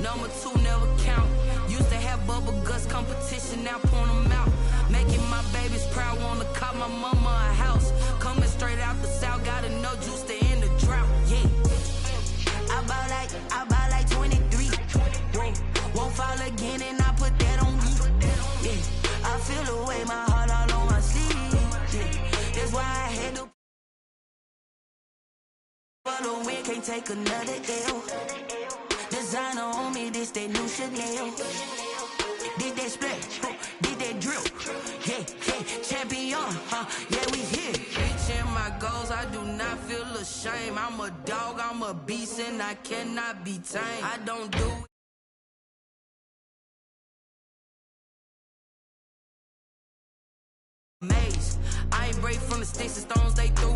Number two never count. Used to have bubble guts competition, now point them out. Making my babies proud, wanna call my mama a house. Coming straight out the south, got enough juice to end the drought. Yeah. I bought like 23. Whoa. Won't fall again and I put that on me. Yeah. I feel the way, my heart all on my sleeve. Yeah. That's why I had to. For the win, can't take another L. Designer on me, this that new Chanel. Did that splash, did that drill. Yeah, champion, yeah, we here. Reaching my goals, I do not feel ashamed. I'm a dog, I'm a beast, and I cannot be tamed. I don't do maze. I ain't break from the sticks and stones they threw.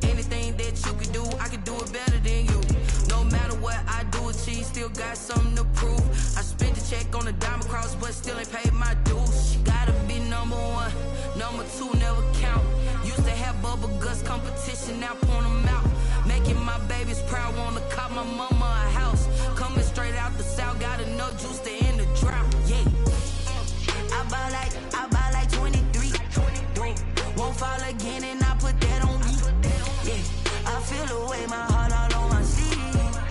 Anything that you can do, I can do it better than you. No matter what I do, achieve, still got something to prove. I spent the check on the diamond cross, but still ain't paid my dues. She gotta be number one, number two never count. Used to have bubble guts competition, now point them out. Making my babies proud, wanna call my mama a house. Coming straight out the south, got enough juice to end the drought. Yeah. I bought like 23. Won't fall again and I put that on me. Yeah, I feel the way, my heart all on my sleeve.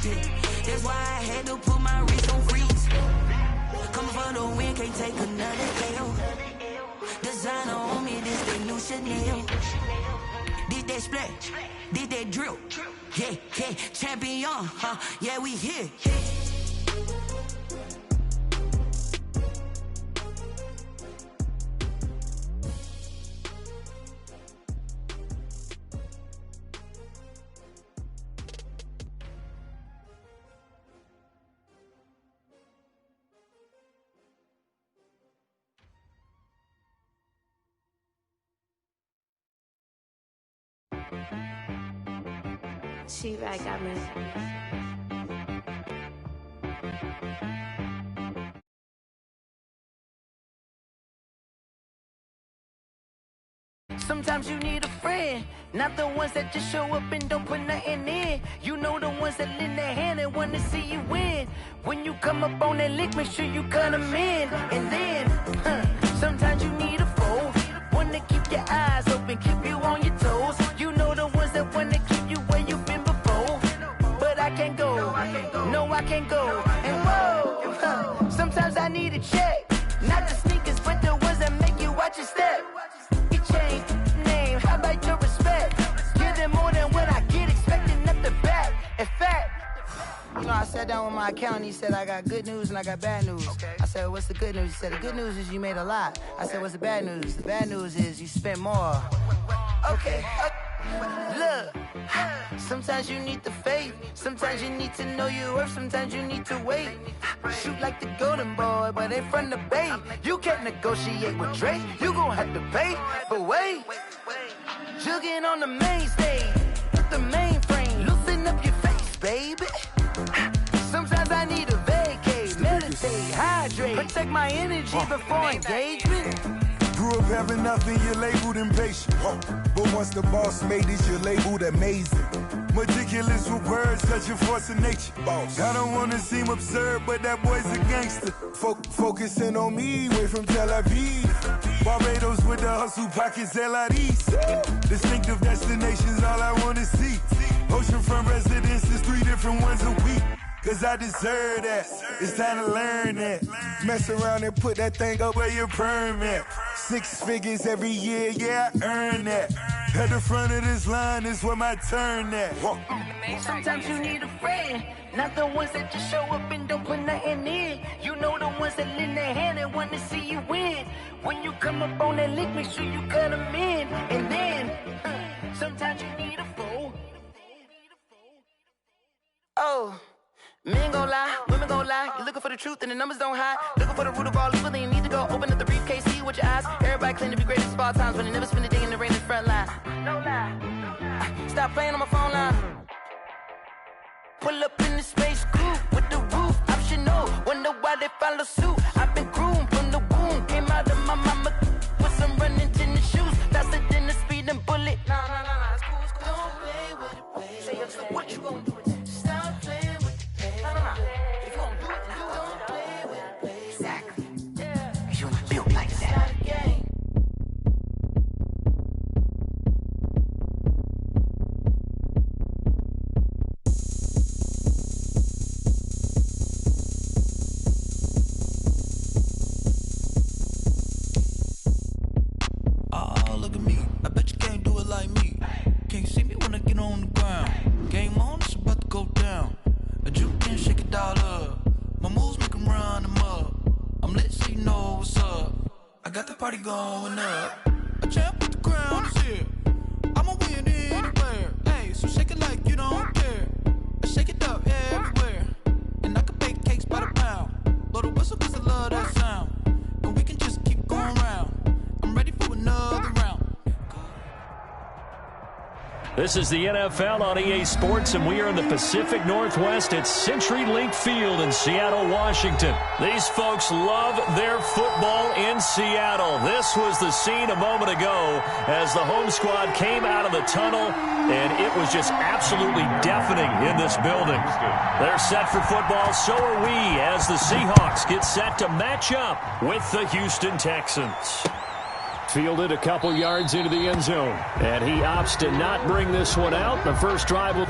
Yeah, that's why I had to put my wrist on freeze. Coming for the win, can't take another L. Designer on me, this the new Chanel. Did that splash, did that drill. Yeah, champion, yeah, we here. She right, got me. Sometimes you need a friend, not the ones that just show up and don't put nothing in. You know the ones that lend their hand and wanna see you win. When you come up on that lick, make sure you cut them in. And then, sometimes you need a foe, one to keep your eyes open, keep you on your toes. You know the ones that wanna keep you where you've been before. But I can't go, no I can't go. And whoa, sometimes I need a check, not the sneakers but the ones that make you watch your step. You change name, how about your respect? Give them more than what I get, expecting up the back. In fact, you know, I sat down with my accountant, he said I got good news and I got bad news. I said, what's the good news? He said, the good news is you made a lot. I said, what's the bad news? The bad news is you spent more. Okay, look, sometimes you need the faith, sometimes you need to know your worth, sometimes you need to wait. Shoot like the golden boy, but they from the bay. You can't negotiate with Drake, you gon' have to pay. But wait, jugging on the main stage, with the mainframe, loosen up your face, baby. Sometimes I need a vacate, meditate, hydrate, protect my energy before engagement. Grew up having nothing, you're labeled impatient. But once the boss made it, you're labeled amazing. Meticulous with words, such a force of nature. I don't wanna seem absurd, but that boy's a gangster. Focusing on me, way from Tel Aviv. Barbados with the hustle pockets, LIDs. Distinctive destinations, all I wanna see. Oceanfront residences, 3 different ones a week. Cause I deserve that, it's time to learn that. Mess around and put that thing up where your permit. 6 figures every year, yeah, I earn that. At the front of this line is where my turn at. Sometimes you need a friend, not the ones that just show up and don't put nothing in. You know the ones that lend their hand and wanna see you win. When you come up on that lick, make sure you cut them in. And then, sometimes you need a foe. Oh. Men gon' lie, women gon' lie. You're looking for the truth and the numbers don't hide. Looking for the root of all evil, then you need to go open up the briefcase, see with your eyes. Everybody claim to be greatest of all times, but they never spend a day in the rain in the front line. No lie. Stop playing on my phone line. Pull up in the space coupe with the roof optional. Wonder why they follow suit. I've been groomed from the womb. Came out of my mama with some running tennis shoes. Faster than the speeding bullet. Nah, it's cool, it's cool. Don't play with it, baby. Say what you gon' do? Stop playing with it. If you gon' do it, then do it. party going up. A champ with the crown is here. I'ma win anywhere. Hey, so shake it like you don't care. I shake it up everywhere. And I can bake cakes by the pound. Blow the whistle cause I love that sound. And we can just keep going round. I'm ready for another round. This is the NFL on EA Sports, and we are in the Pacific Northwest at CenturyLink Field in Seattle, Washington. These folks love their football in Seattle. This was the scene a moment ago as the home squad came out of the tunnel, and it was just absolutely deafening in this building. They're set for football, so are we, as the Seahawks get set to match up with the Houston Texans. Fielded a couple yards into the end zone, and he opts to not bring this one out. The first drive will...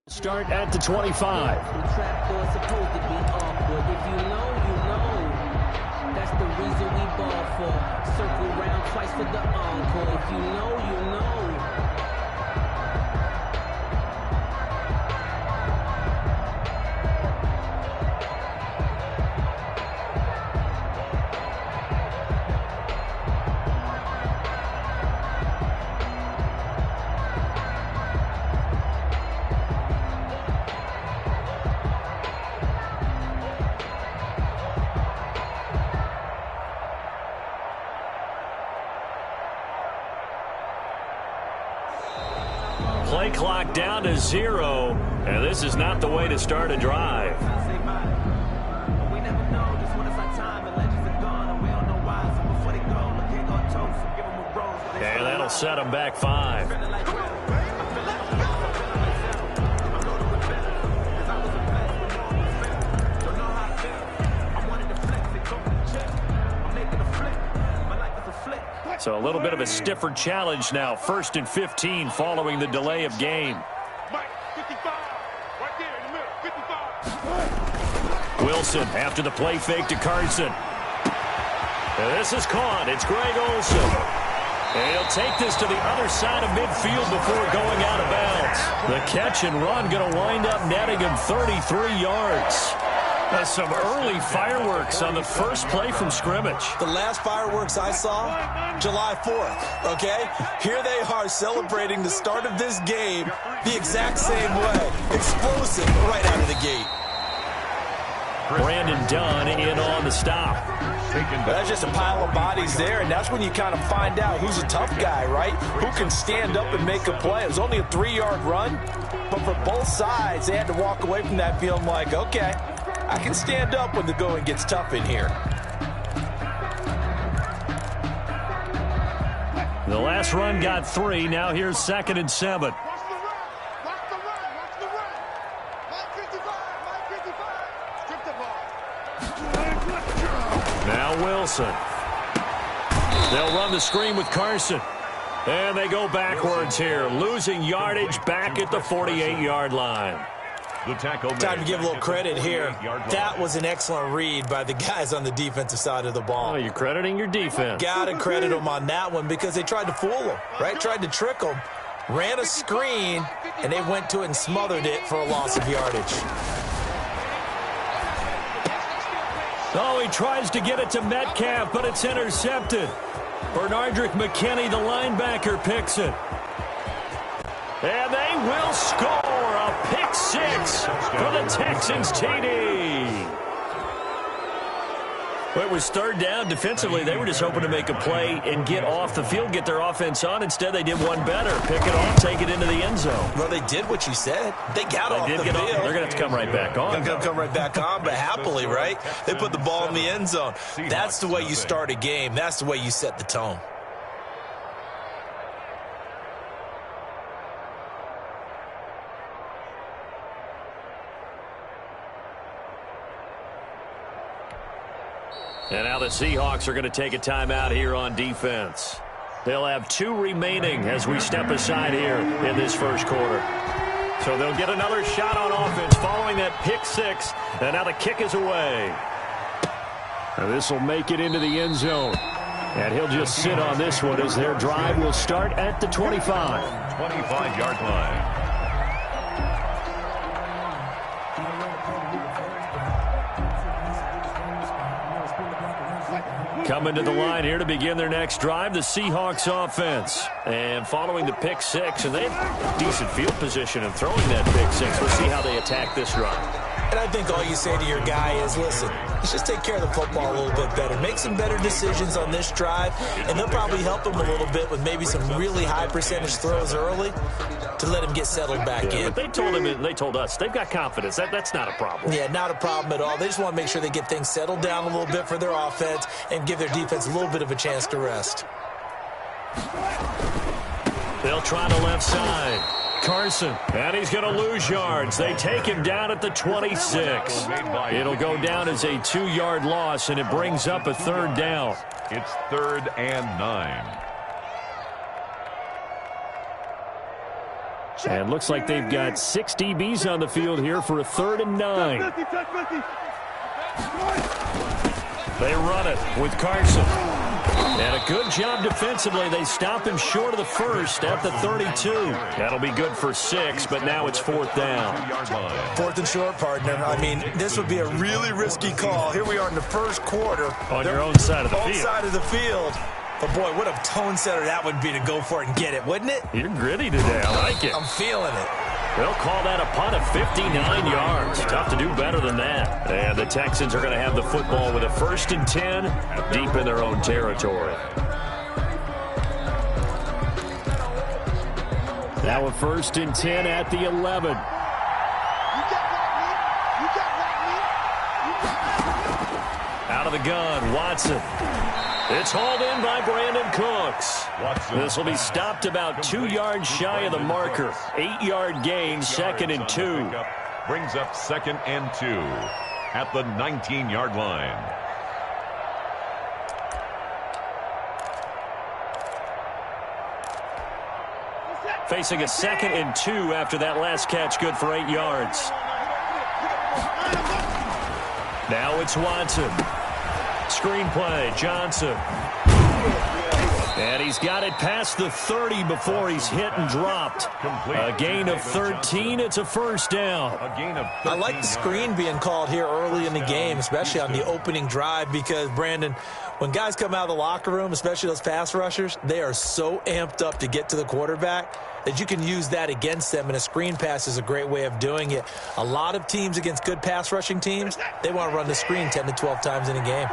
Start at the 25. Trapdoor supposed to be awkward. If you know, you know. That's the reason we ball for. Circle round twice for the encore. If you know, you know. Play clock down to 0, and this is not the way to start a drive. And that'll set them back 5. So a little bit of a stiffer challenge now. 1st and 15 following the delay of game. Wilson after the play fake to Carson. And this is caught. It's Greg Olsen. And he'll take this to the other side of midfield before going out of bounds. The catch and run going to wind up netting him 33 yards. That's some early fireworks on the first play from scrimmage. The last fireworks I saw, July 4th, okay? Here they are celebrating the start of this game the exact same way. Explosive right out of the gate. Brandon Dunn in on the stop. That's just a pile of bodies there, and that's when you kind of find out who's a tough guy, right? Who can stand up and make a play. It was only a 3-yard run, but for both sides, they had to walk away from that feeling like, okay, I can stand up when the going gets tough in here. The last run got 3. Now here's 2nd and 7. Now Wilson. They'll run the screen with Carson. And they go backwards here, losing yardage back at the 48-yard line. Time to give a little credit here. That was an excellent read by the guys on the defensive side of the ball. Oh, you're crediting your defense. Got to credit them on that one because they tried to fool them, right? Tried to trick them. Ran a screen, and they went to it and smothered it for a loss of yardage. Oh, he tries to get it to Metcalf, but it's intercepted. Bernardrick McKinney, the linebacker, picks it. And they will score a pick six for the Texans TD. Well, it was third down. Defensively, they were just hoping to make a play and get off the field, get their offense on. Instead, they did one better. Pick it off, take it into the end zone. Well, they did what you said. They got off the field. They're going to have to come right back on. They're going to come right back on, but happily, right? They put the ball in the end zone. That's the way you start a game. That's the way you set the tone. And now the Seahawks are going to take a timeout here on defense. They'll have 2 remaining as we step aside here in this first quarter. So they'll get another shot on offense following that pick six. And now the kick is away. This will make it into the end zone. And he'll just sit on this one as their drive will start at the 25. 25-yard line. Coming to the line here to begin their next drive, the Seahawks offense. And following the pick six, and they have decent field position and throwing that pick six. We'll see how they attack this run. And I think all you say to your guy is, listen, let's just take care of the football a little bit better. Make some better decisions on this drive, and they'll probably help him a little bit with maybe some really high percentage throws early to let him get settled back in. But they told him, and they told us, they've got confidence. That's not a problem. Yeah, not a problem at all. They just want to make sure they get things settled down a little bit for their offense and give their defense a little bit of a chance to rest. They'll try the left side. Carson, and he's going to lose yards. They take him down at the 26. It'll go down as a 2-yard loss, and it brings up a third down. It's 3rd and 9. And looks like they've got 6 DBs on the field here for a 3rd and 9. They run it with Carson. And a good job defensively. They stop him short of the first at the 32. That'll be good for 6, but now it's 4th down. 4th and short, partner. I mean, this would be a really risky call. Here we are in the first quarter. On your own side of the field. Side of the field. But, boy, what a tone setter that would be to go for it and get it, wouldn't it? You're gritty today. I like it. I'm feeling it. They'll call that a punt of 59 yards. Tough to do better than that. And the Texans are going to have the football with a 1st and 10 deep in their own territory. Now a 1st and 10 at the 11. Out of the gun, Watson. It's hauled in by Brandon Cooks. This will be stopped about 2 yards shy of the marker. 8-yard gain, 2nd and 2. Brings up 2nd and 2 at the 19-yard line. Facing a 2nd and 2 after that last catch, good for 8 yards. Now it's Watson. Screenplay, Johnson. And he's got it past the 30 before he's hit and dropped. A gain of 13. It's a 1st down. I like the screen being called here early in the game, especially on the opening drive, because, Brandon, when guys come out of the locker room, especially those pass rushers, they are so amped up to get to the quarterback that you can use that against them, and a screen pass is a great way of doing it. A lot of teams against good pass rushing teams, they want to run the screen 10 to 12 times in a game.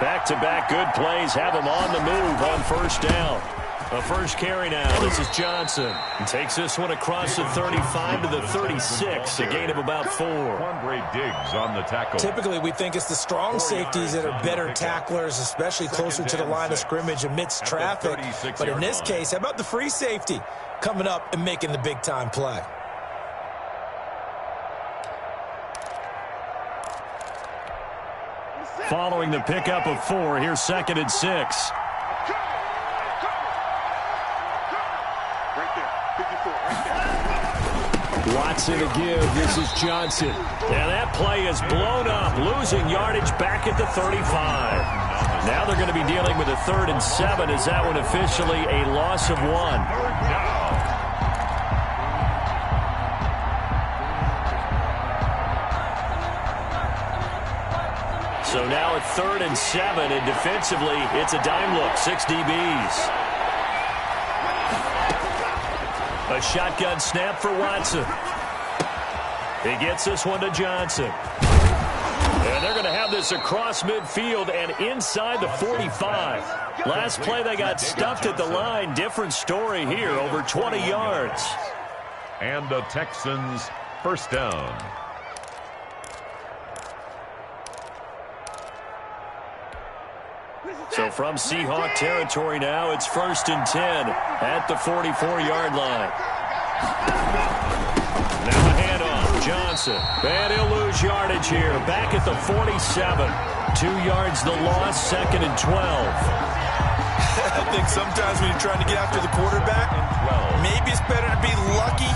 Back-to-back good plays have him on the move on 1st down. A first carry now. This is Johnson. He takes this one across the 35 to the 36. A gain of about 4. Andre Diggs on the tackle. Typically, we think it's the strong safeties that are better tacklers, especially closer to the line of scrimmage amidst traffic. But in this case, how about the free safety coming up and making the big-time play? Following the pickup of 4, here's 2nd and 6. Watson to give. This is Johnson. And that play is blown up, losing yardage back at the 35. Now they're going to be dealing with a 3rd and 7. Is that one officially a loss of 1? So now at 3rd and 7, and defensively, it's a dime look, 6 DBs. A A shotgun snap for Watson. He gets this one to Johnson. And they're going to have this across midfield and inside the 45. Last play they got stuffed at the line. Different story here, over 20 yards. And the Texans first down. So from Seahawk territory now, it's 1st and 10 at the 44-yard line. Now a handoff, Johnson. And he'll lose yardage here. Back at the 47. 2 yards the loss, 2nd and 12. I think sometimes when you're trying to get after the quarterback, maybe it's better to be lucky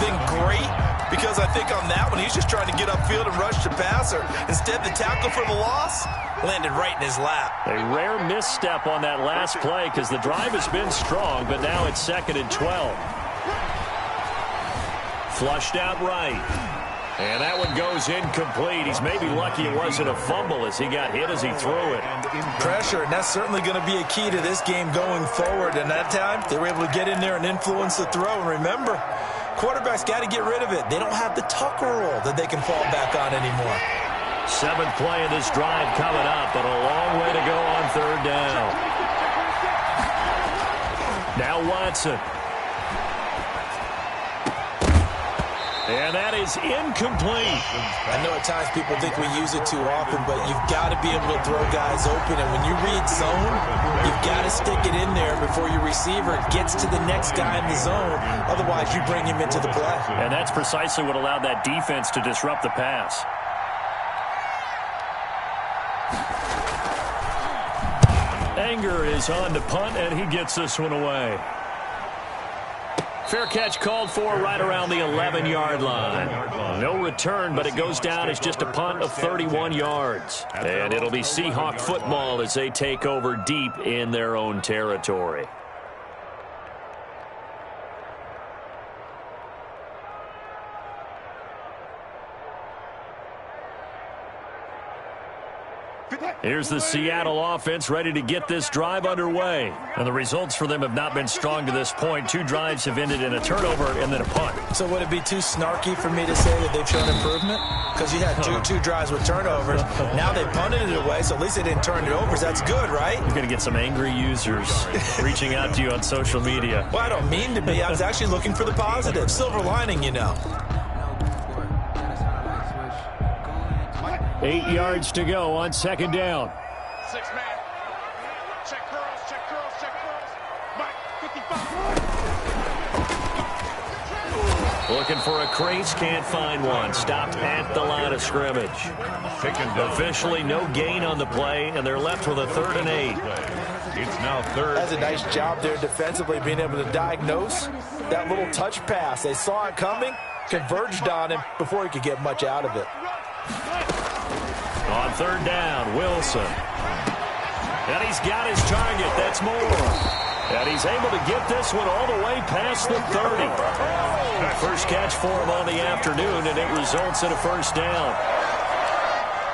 than great. Because I think on that one, he's just trying to get upfield and rush the passer. Instead, the tackle for the loss landed right in his lap. A rare misstep on that last play because the drive has been strong, but now it's 2nd and 12. Flushed out right. And that one goes incomplete. He's maybe lucky it wasn't a fumble as he got hit as he threw it. Pressure, and that's certainly going to be a key to this game going forward. And that time, they were able to get in there and influence the throw. And remember, quarterbacks got to get rid of it. They don't have the Tucker roll that they can fall back on anymore. 7th play of this drive coming up, but a long way to go on 3rd down. Now Watson. And that is incomplete. I know at times people think we use it too often, but you've got to be able to throw guys open. And when you read zone, you've got to stick it in there before your receiver gets to the next guy in the zone. Otherwise, you bring him into the play. And that's precisely what allowed that defense to disrupt the pass. Anger is on to punt, and he gets this one away. Fair catch called for right around the 11-yard line. No return, but it goes down as just a punt of 31 yards. And it'll be Seahawk football as they take over deep in their own territory. Here's the Seattle offense ready to get this drive underway. And the results for them have not been strong to this point. 2 drives have ended in a turnover and then a punt. So would it be too snarky for me to say that they've shown improvement? Because you had two drives with turnovers. Now they punted it away, so at least they didn't turn it over. So that's good, right? You're going to get some angry users reaching out to you on social media. Well, I don't mean to be. I was actually looking for the positive. Silver lining, you know. 8 yards to go on 2nd down. 6-man. Check girls, check girls, check girls. Mike, 55. Looking for a crease, can't find one. Stopped at the line of scrimmage. Officially no gain on the play, and they're left with a 3rd and 8. It's now 3rd. That's a nice job there defensively, being able to diagnose that little touch pass. They saw it coming, converged on him before he could get much out of it. On 3rd down, Wilson. And he's got his target. That's Moore. And he's able to get this one all the way past the 30. First catch for him on the afternoon, and it results in a 1st down.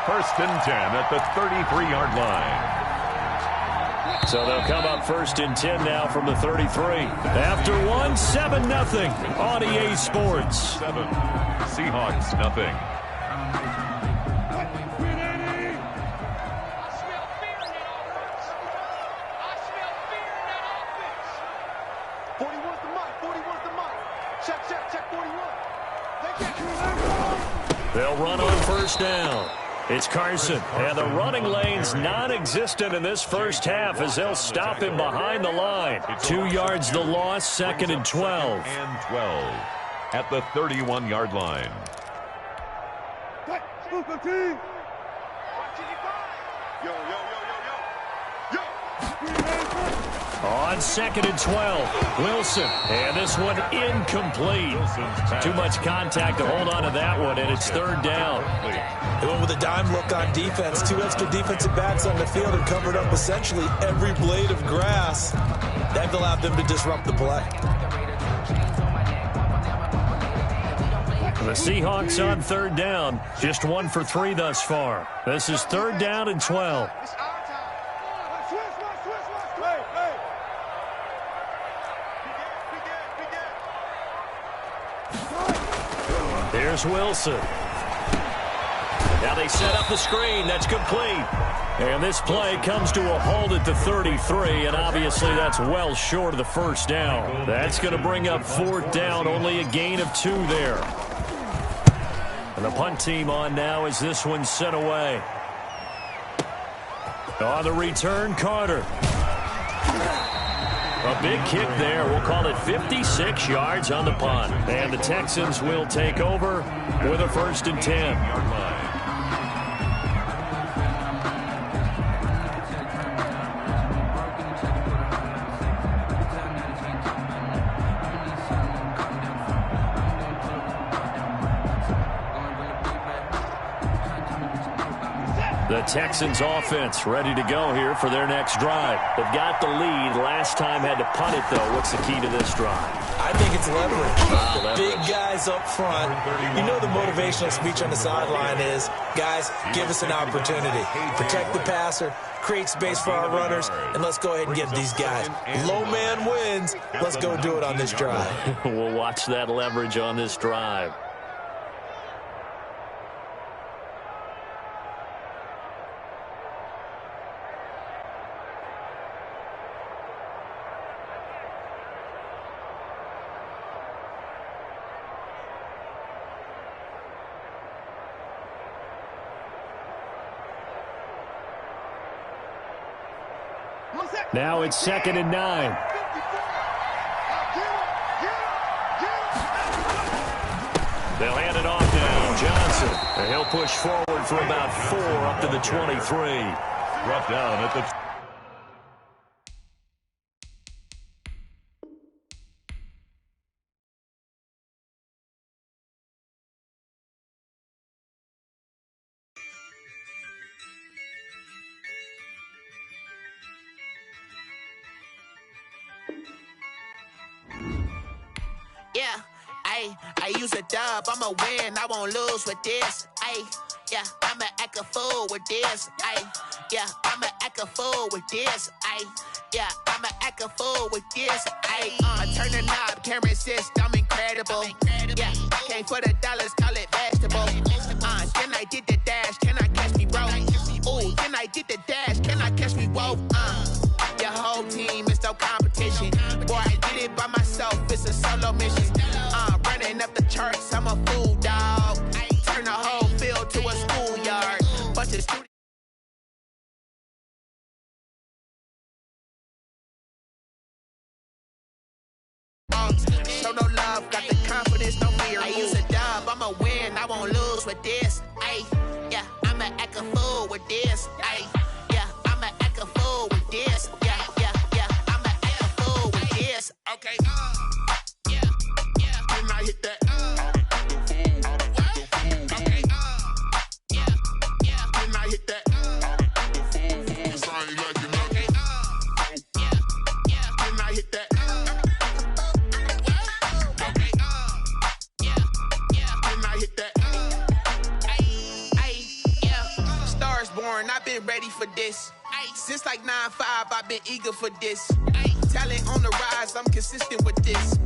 1st and 10 at the 33-yard line. So they'll come up 1st and 10 now from the 33. After one, 7-0 on EA Sports. 7. Seahawks, nothing. They'll run on 1st down. It's Carson, and the running lane's non-existent in this first half as they'll stop him behind the line. 2 yards the loss, 2nd and 12. And 12 at the 31-yard line. On 2nd and 12, Wilson. And this one incomplete. Too much contact to hold on to that one, and it's 3rd down. They went with a dime look on defense. 2 extra defensive backs on the field and covered up essentially every blade of grass. That allowed them to disrupt the play. The Seahawks on 3rd down. Just 1 for 3 thus far. This is 3rd down and 12. Here's Wilson. Now they set up the screen. That's complete. And this play comes to a halt at the 33, and obviously that's well short of the first down. That's going to bring up fourth down, only a gain of 2 there. And the punt team on now as this one's sent away. On the return, Carter. A big kick there. We'll call it 56 yards on the punt. And the Texans will take over with a 1st and 10. The Texans offense ready to go here for their next drive. They've got the lead. Last time had to punt it, though. What's the key to this drive? I think it's leverage. Big guys up front. You know the motivational speech on the sideline is, guys, give us an opportunity. Protect the passer, create space for our runners, and let's go ahead and get these guys. Low man wins. Let's go do it on this drive. We'll watch that leverage on this drive. Now it's 2nd and 9. They'll hand it off now. Johnson. And he'll push forward for about 4 up to the 23. Brought down at the... Yeah, I use a dub, I'ma win, I won't lose with this. Yeah, I'ma act a fool with this. Yeah, I'ma act a fool with this. Yeah, I'ma act a fool with this. I turn the knob, camera assist, I'm incredible. Yeah, came for the dollars, call it vegetable. Then I did the dash, can I catch me, bro? Ooh, then I did the dash, can I catch me, whoa? Your whole team is no competition. Boy, I did it by myself, it's a solo mission. Running up the charts, I'm a fool, dog. Turn the whole field to a schoolyard. Bunch of students. Show no love, got the confidence, no fear. I use a dub, I'ma win, I won't lose with this. Yeah, I'ma act a fool with this. Yeah, I'ma act a fool with this. Yeah, I'ma act a fool with this. Okay, yeah, can I hit that? Okay, yeah, can I hit that? Cause I ain't like it. Okay, yeah, can I hit that? Okay, yeah, can I hit that? Yeah, Stars born, I've been ready for this. Since like 9-5, I've been eager for this. Talent on the rise, I'm consistent with this.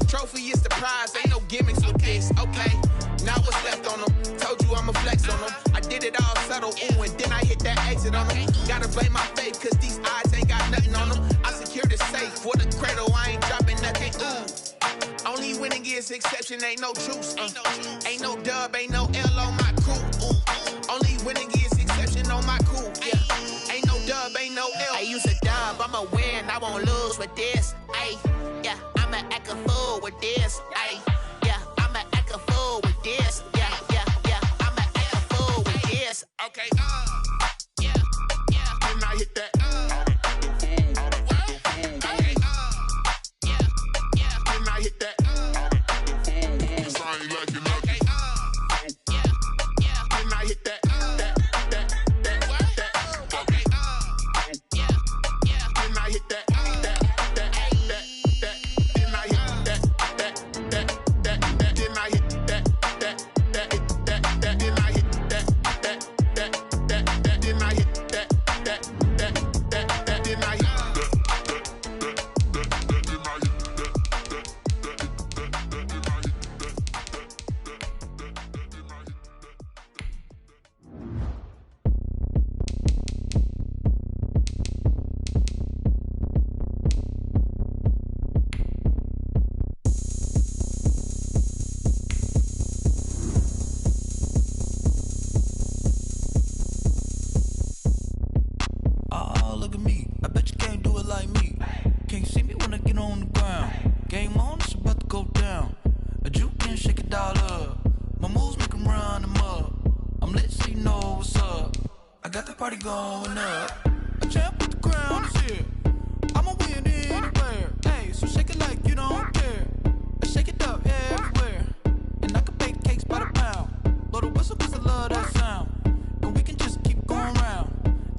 Trophy is the prize, ain't no gimmicks with this. Okay, now what's left on them? Told you I'ma flex on them. I did it all subtle, ooh, and then I hit that exit on them. Gotta blame my faith, cause these odds ain't got nothing on them. I secure the safe for the cradle, I ain't dropping nothing, ooh. Only winning is exception, ain't no truce. Ain't no dub, ain't no L on my crew. Ooh. Only winning is exception on my crew, yeah. Ain't no dub, ain't no L. I use a dub, I'ma win, I won't lose with this. Yeah, I'ma act a fool with this. Yeah, I'ma act a fool with this. Yeah, I'ma act a fool with this. Okay, yeah, can I hit that? Okay, yeah, can I hit that? Cause I ain't like it. Okay, yeah, can I hit that? Okay, yeah, can I hit that? Can I hit that? party going up. A champ with the crown is here. I'ma win anywhere. Hey, so shake it like you don't care. I shake it up everywhere. And I can bake cakes by the pound. Blow the whistle cause I love that sound. And we can just keep going round.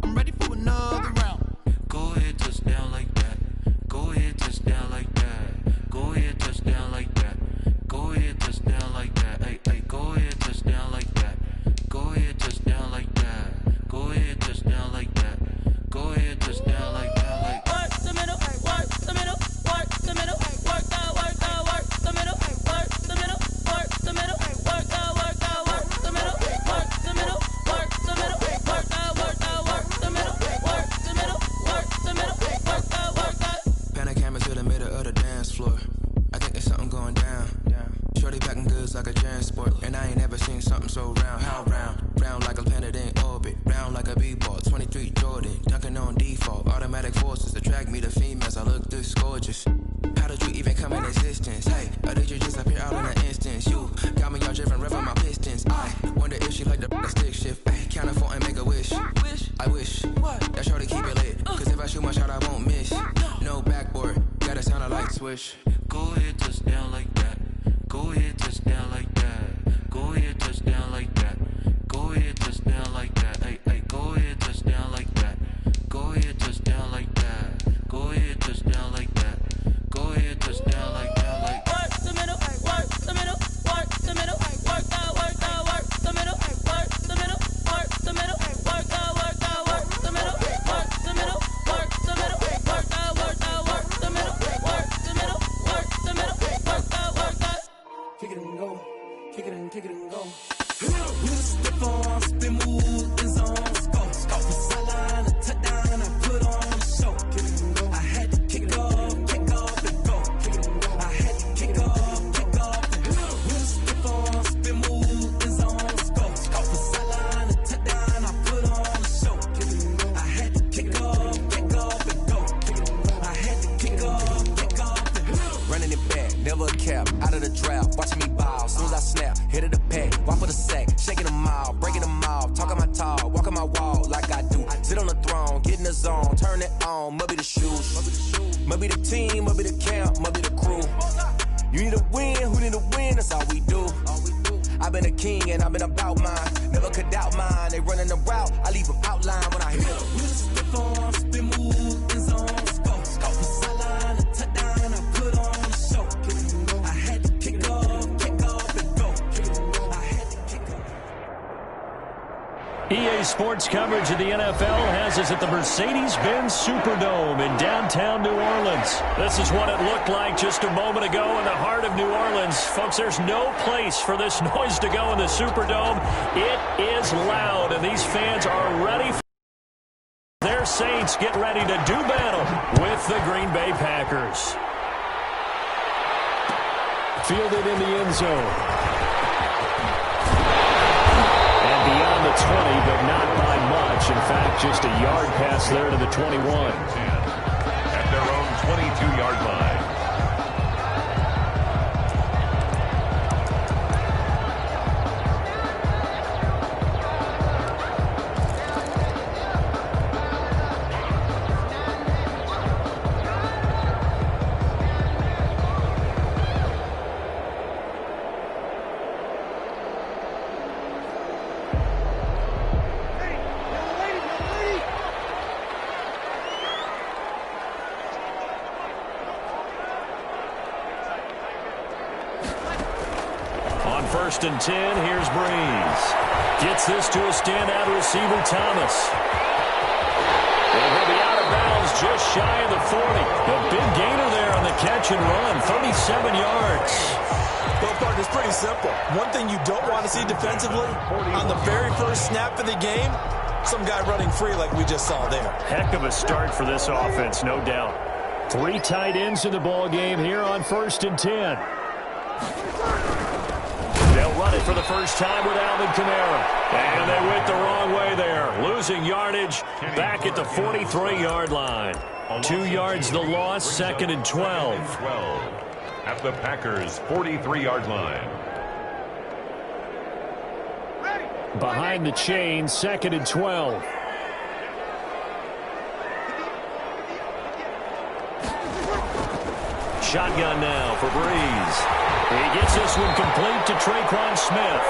I'm ready for another round. Go ahead, touch down like that. Go ahead, touch down like that. Go ahead, touch down like that. Go ahead, touch down like that. Hey, hey, go ahead, touch down like that. Go ahead, touch down like that. Go ahead, touch down like that. Go ahead, touch down like that. Like work the middle, work the middle, work the middle, work out, work out, work the middle, work the middle, work the middle, work out, work out, work the middle, work the middle, work the middle, work out, work out, work the middle, work the middle, work the middle, work out, work out. Pan a camera to the middle of the dance floor. I think there's something going down. Shorty packing goods like a transport, and I ain't never seen something so round. How round? Round like a planet in orbit, round like a b-ball. 23 Jordan, dunking on default. Automatic forces attract me to females. I look this gorgeous. How did you even come in existence? Hey, or did you just appear out in an instance? You got me all driven, revving my pistons. I wonder if she like the stick shift. Ay, count for and make a wish. I wish that shorty keep it lit. Cause if I shoot my shot, I won't miss. No backboard, gotta sound a light switch. Go ahead, touch down like that. Go ahead, touch down like that. Go ahead, touch down like that. Go ahead, touch down like that. Hey, hey, go ahead, touch down like that. Go ahead, touch down like that. Go ahead, touch down like that. Go ahead, touch down like that. Like work the middle, work the middle, work the middle, work out, work out, work the middle, work the middle, work the middle, work out, work out, work the middle, work the middle, work the middle, work out, work out, work the middle, work the middle, work the middle, work out, work out. Kick it and go, kick it and go. Step on, spin, move, and zones, go. Off the sideline, a touchdown, I put on a show. I had to kick off and go. I had to kick off and go. Step on, spin, move, and zones, go. Off the sideline, a touchdown, I put on a show. I had to kick off and go. I had to kick off and go. Running it back, never a cap, out of the draft, watching me ball. Soon as I snap, hit of the pack, walk for the sack, shaking them all, breaking them off, talking my talk, walking my wall like I do. Sit on the throne, get in the zone, turn it on, must be the shoes, must be the team, must be the camp, must be the crew. You need a win, who need a win, that's all we do. I've been a king and I've been about mine, never could doubt mine. They running the route, I leave them outline when I hit them. Step on, spin, move, and zones, go. Off the sideline, a touchdown, I put on a show. I had to kick off and go. I had to kick off. EA Sports coverage of the NFL has us at the Mercedes-Benz Superdome in downtown New Orleans. This is what it looked like just a moment ago in the heart of New Orleans. Folks, there's no place for this noise to go in the Superdome. It is loud, and these fans are ready for their Saints. Get ready to do battle with the Green Bay Packers. Fielded in the end zone. Beyond the 20, but not by much. In fact, just a yard pass there to the 21. At their own 22-yard line. First and 10, here's Breeze. Gets this to a standout receiver, Thomas. And he'll be out of bounds just shy of the 40. A big gainer there on the catch and run, 37 yards. Well, Park, it's pretty simple. One thing you don't want to see defensively, on the very first snap of the game, some guy running free like we just saw there. Heck of a start for this offense, no doubt. 3 tight ends in the ball game here on first and 10. They'll run it for the first time with Alvin Kamara. And they went the wrong way there. Losing yardage back at the 43-yard line. 2 yards the loss, second and 12. At the Packers' 43-yard line. Behind the chain, second and 12. shotgun now for Breeze. He gets this one complete to Traquan Smith.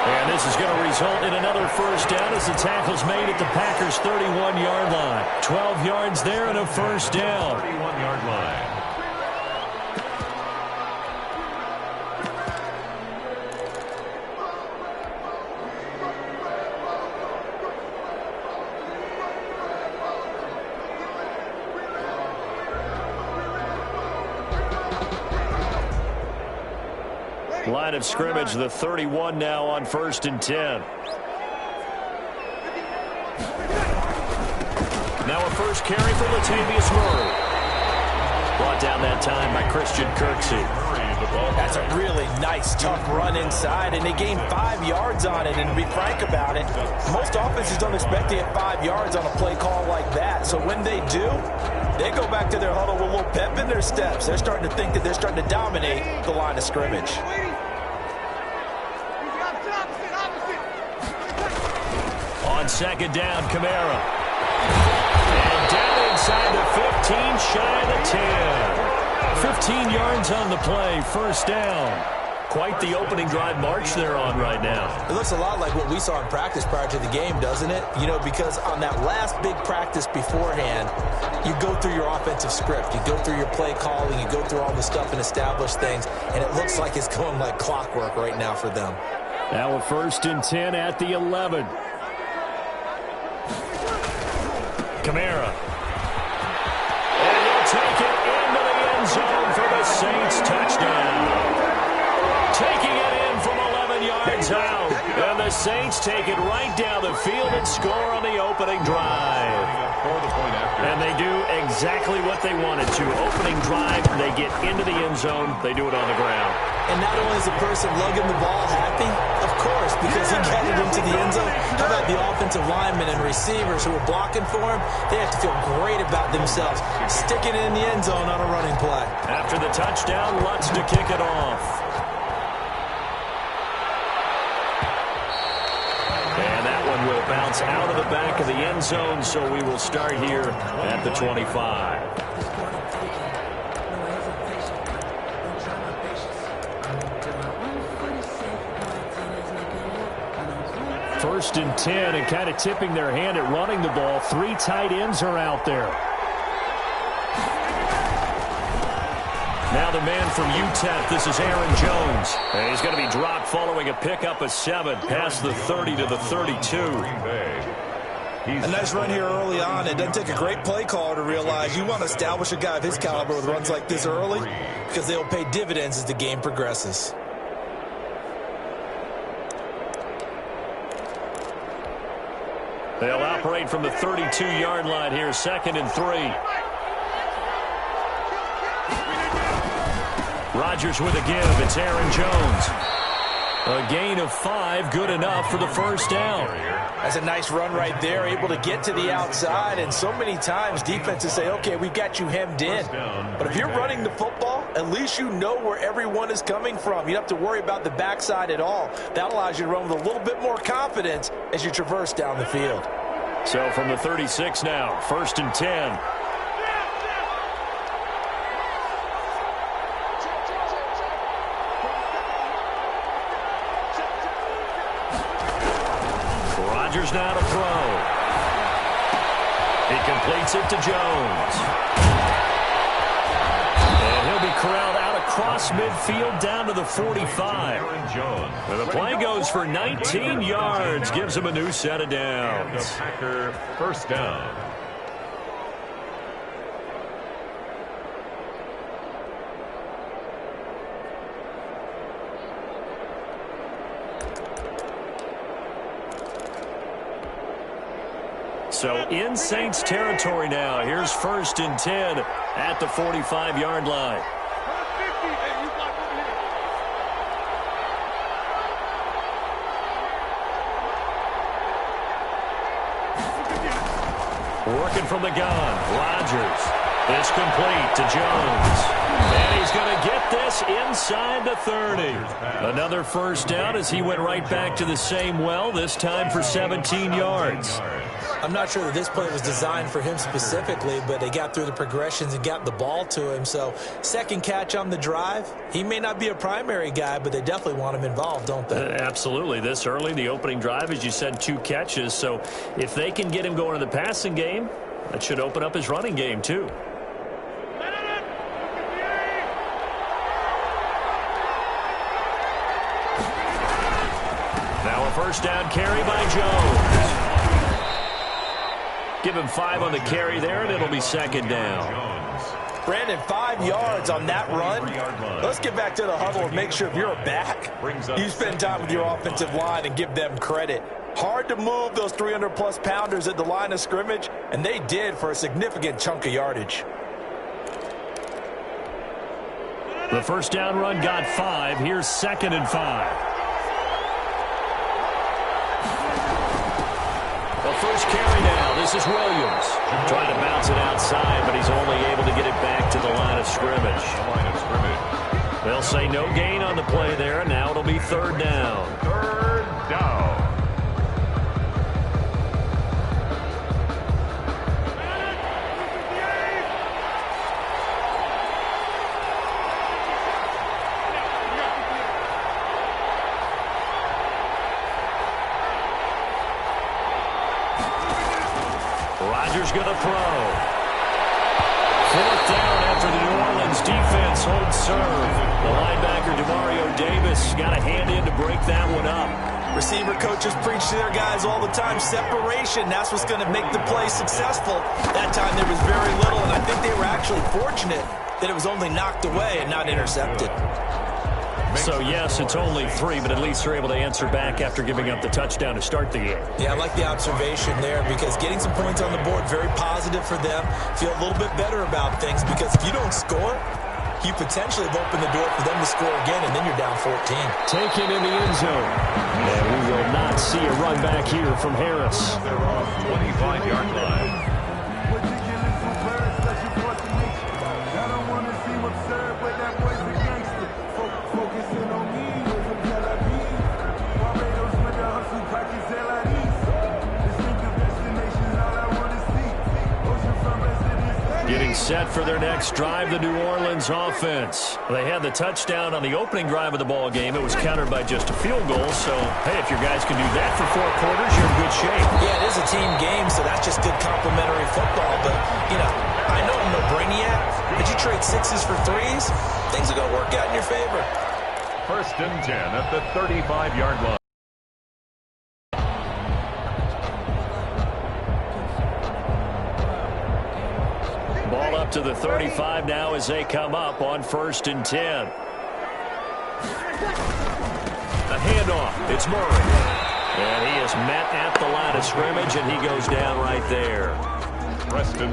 And this is going to result in another first down as the tackle's made at the Packers' 31-yard line. 12 yards there and a first down. 31-yard line. Line of scrimmage, the 31 now on 1st and 10. Now a first carry for Latavius Murray. Brought down that time by Christian Kirksey. That's a really nice, tough run inside, and they gained 5 yards on it. And to be frank about it, most offenses don't expect to get 5 yards on a play call like that. So when they do, they go back to their huddle with a little pep in their steps. They're starting to think that they're starting to dominate the line of scrimmage. On second down, Kamara. And down inside the 15, shy of the 10. 15 yards on the play, first down. Quite the opening drive march they're on right now. It looks a lot like what we saw in practice prior to the game, doesn't it? You know, because on that last big practice beforehand, you go through your offensive script. You go through your play calling. You go through all the stuff and establish things. And it looks like it's going like clockwork right now for them. Now a 1st and 10 at the 11. Kamara. And he'll take it into the end zone for the Saints touchdown. Taking it in from 11 yards out. And the Saints take it right down the field and score on the opening drive. And they do exactly what they wanted to. Opening drive, they get into the end zone. They do it on the ground. And not only is the person lugging the ball happy, of course, because he got it into the end zone, how about the offensive linemen and receivers who are blocking for him? They have to feel great about themselves, sticking it in the end zone on a running play. After the touchdown, Lutz to kick it off. And that one will bounce out of the back of the end zone, so we will start here at the 25. First and 10, and kind of tipping their hand at running the ball. 3 tight ends are out there. Now the man from UTEP, this is Aaron Jones. And he's going to be dropped following a pickup of 7 past the 30 to the 32. A nice run here early on. It doesn't take a great play caller to realize you want to establish a guy of his caliber with runs like this early because they'll pay dividends as the game progresses. They'll operate from the 32-yard line here, 2nd and 3. Rodgers with a give. It's Aaron Jones. A gain of 5, good enough for the first down. That's a nice run right there, able to get to the outside. And so many times defenses say, okay, we've got you hemmed in. But if you're running the football, at least you know where everyone is coming from. You don't have to worry about the backside at all. That allows you to run with a little bit more confidence as you traverse down the field. So from the 36 now, 1st and 10. Rodgers now to throw. He completes it to Jones. And he'll be corralled out across midfield down to the 45. And the play goes for 19 yards. Gives him a new set of downs. Packer first down. So in Saints territory now. Here's 1st and 10 at the 45-yard line. Working from the gun. Rodgers is complete to Jones. And he's going to get get this, inside the 30. Another first down as he went right back to the same well, this time for 17 yards. I'm not sure that this play was designed for him specifically, but they got through the progressions and got the ball to him. So second catch on the drive. He may not be a primary guy, but they definitely want him involved, don't they? Absolutely. This early, the opening drive, as you said, 2 catches. So if they can get him going in the passing game, that should open up his running game too. Now a first down carry by Jones. Give him 5 on the carry there, and it'll be second down. Brandon, 5 yards on that run. Let's get back to the huddle and make sure if you're a back, you spend time with your offensive line and give them credit. Hard to move those 300-plus pounders at the line of scrimmage, and they did for a significant chunk of yardage. The first down run got 5. Here's 2nd and 5. The first carry now. This is Williams. Trying to bounce it outside, but he's only able to get it back to the line of scrimmage. They'll say no gain on the play there. Now it'll be 3rd down. 3rd down. Rodgers going to throw. 4th down after the New Orleans defense holds serve. The linebacker, Demario Davis, got a hand in to break that one up. Receiver coaches preach to their guys all the time. Separation, that's what's going to make the play successful. That time there was very little, and I think they were actually fortunate that it was only knocked away and not intercepted. So, yes, it's only 3, but at least they're able to answer back after giving up the touchdown to start the game. Yeah, I like the observation there because getting some points on the board, very positive for them. Feel a little bit better about things because if you don't score, you potentially have opened the door for them to score again, and then you're down 14. Taken in the end zone. And we will not see a run back here from Harris. They're off 25-yard line. Getting set for their next drive, the New Orleans offense. They had the touchdown on the opening drive of the ball game. It was countered by just a field goal. So, hey, if your guys can do that for 4 quarters, you're in good shape. Yeah, it is a team game, so that's just good complementary football. But, you know, I know I'm no brainiac, but you trade 6s for 3s, things are going to work out in your favor. 1st and 10 at the 35-yard line. Ball up to the 35 now as they come up on 1st and 10. A handoff. It's Murray. And he is met at the line of scrimmage, and he goes down right there.